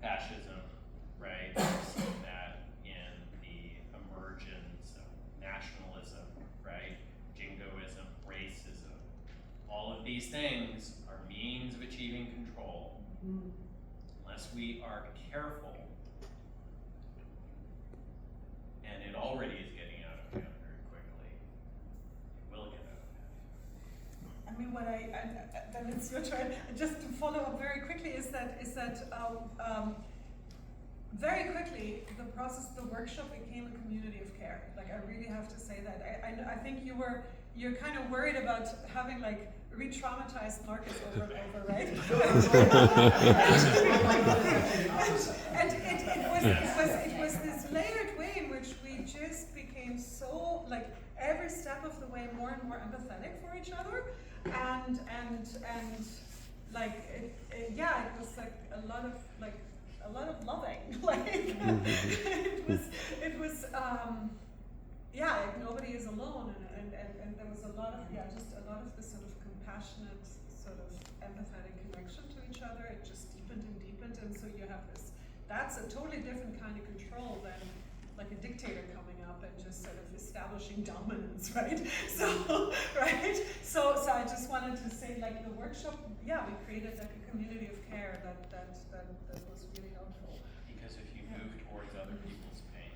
fascism, right? We're seeing that in the emergence of nationalism, right? Jingoism, racism. All of these things are means of achieving control. Unless we are careful, and it already is getting out of hand very quickly, it will get out of hand. I mean, then it's your turn. Just to follow up very quickly is that very quickly the workshop became a community of care. Like, I really have to say that. I think you're kind of worried about having like re-traumatized Marcus over and over, right? And it was this layered way in which we just became so, like, every step of the way more and more empathetic for each other, and like it was like a lot of loving. Like it was nobody is alone, and there was a lot of this sort of compassionate, sort of empathetic connection to each other. It just deepened and deepened, and so you have this. That's a totally different kind of control than like a dictator coming up and just sort of establishing dominance, right? So I just wanted to say, like, the workshop, we created like a community of care that was really helpful. Because if you move towards other people's pain,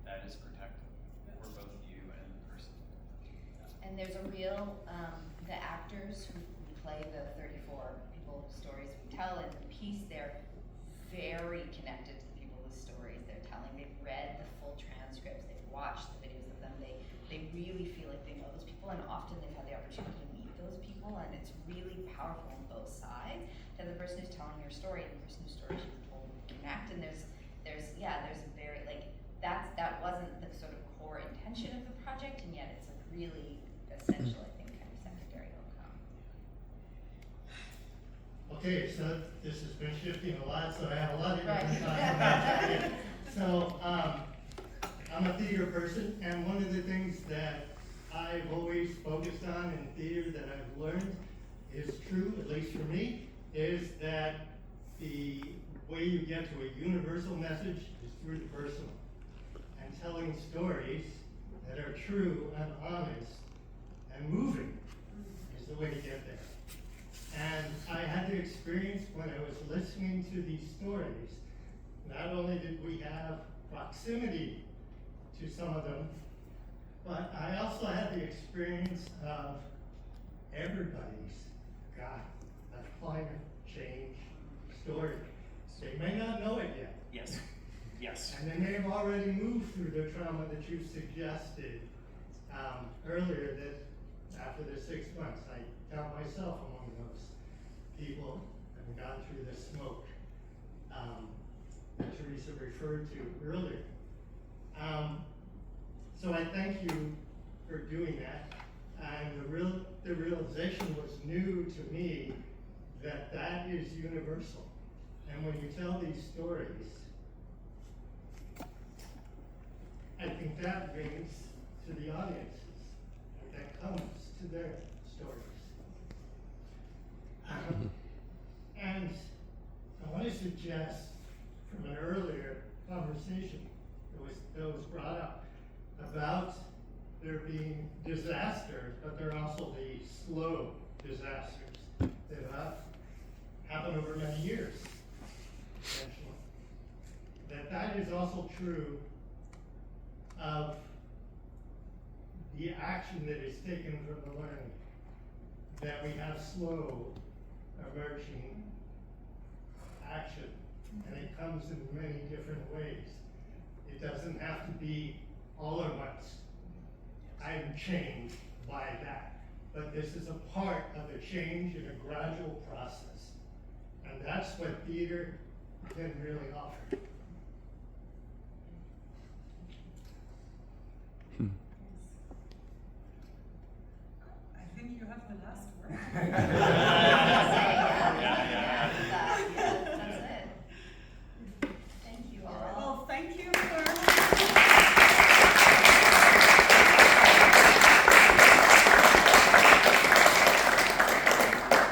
that is protective for both you and the person. And there's a real, the actors who play the 34 people stories we tell in the piece, they're very connected to the people whose stories they're telling. They've read the full transcripts, they've watched the videos of them, they really feel like they know those people, and often they've had the opportunity to meet those people, and it's really powerful on both sides to have the person who's telling your story and the person whose story she's told connect, and there's a very, like, that wasn't the sort of core intention of the project, and yet it's a really essential, I think, kind of secondary outcome. Okay, so this has been shifting a lot, so I have a lot of Right. different thoughts about it. So, I'm a theater person, and one of the things that I've always focused on in theater that I've learned is true, at least for me, is that the way you get to a universal message is through the personal. And telling stories that are true and honest and moving is the way to get there. And I had the experience when I was listening to these stories, not only did we have proximity to some of them, but I also had the experience of everybody's got a climate change story. They may not know it yet, Yes. Yes. And they may have already moved through the trauma that you suggested earlier, that after the 6 months, I count myself among those people and gone through the smoke that Teresa referred to earlier. So I thank you for doing that. And the realization was new to me that that is universal. And when you tell these stories, I think that brings to the audiences, that comes to their stories. And I want to suggest from an earlier conversation that was brought up about there being disasters, but there are also the slow disasters that have happened over many years, eventually. That is also true of the action that is taken from the learning, that we have slow emerging action, and it comes in many different ways. It doesn't have to be all at once. I'm changed by that, but this is a part of a change in a gradual process, and that's what theater can really offer. I think you have the last word.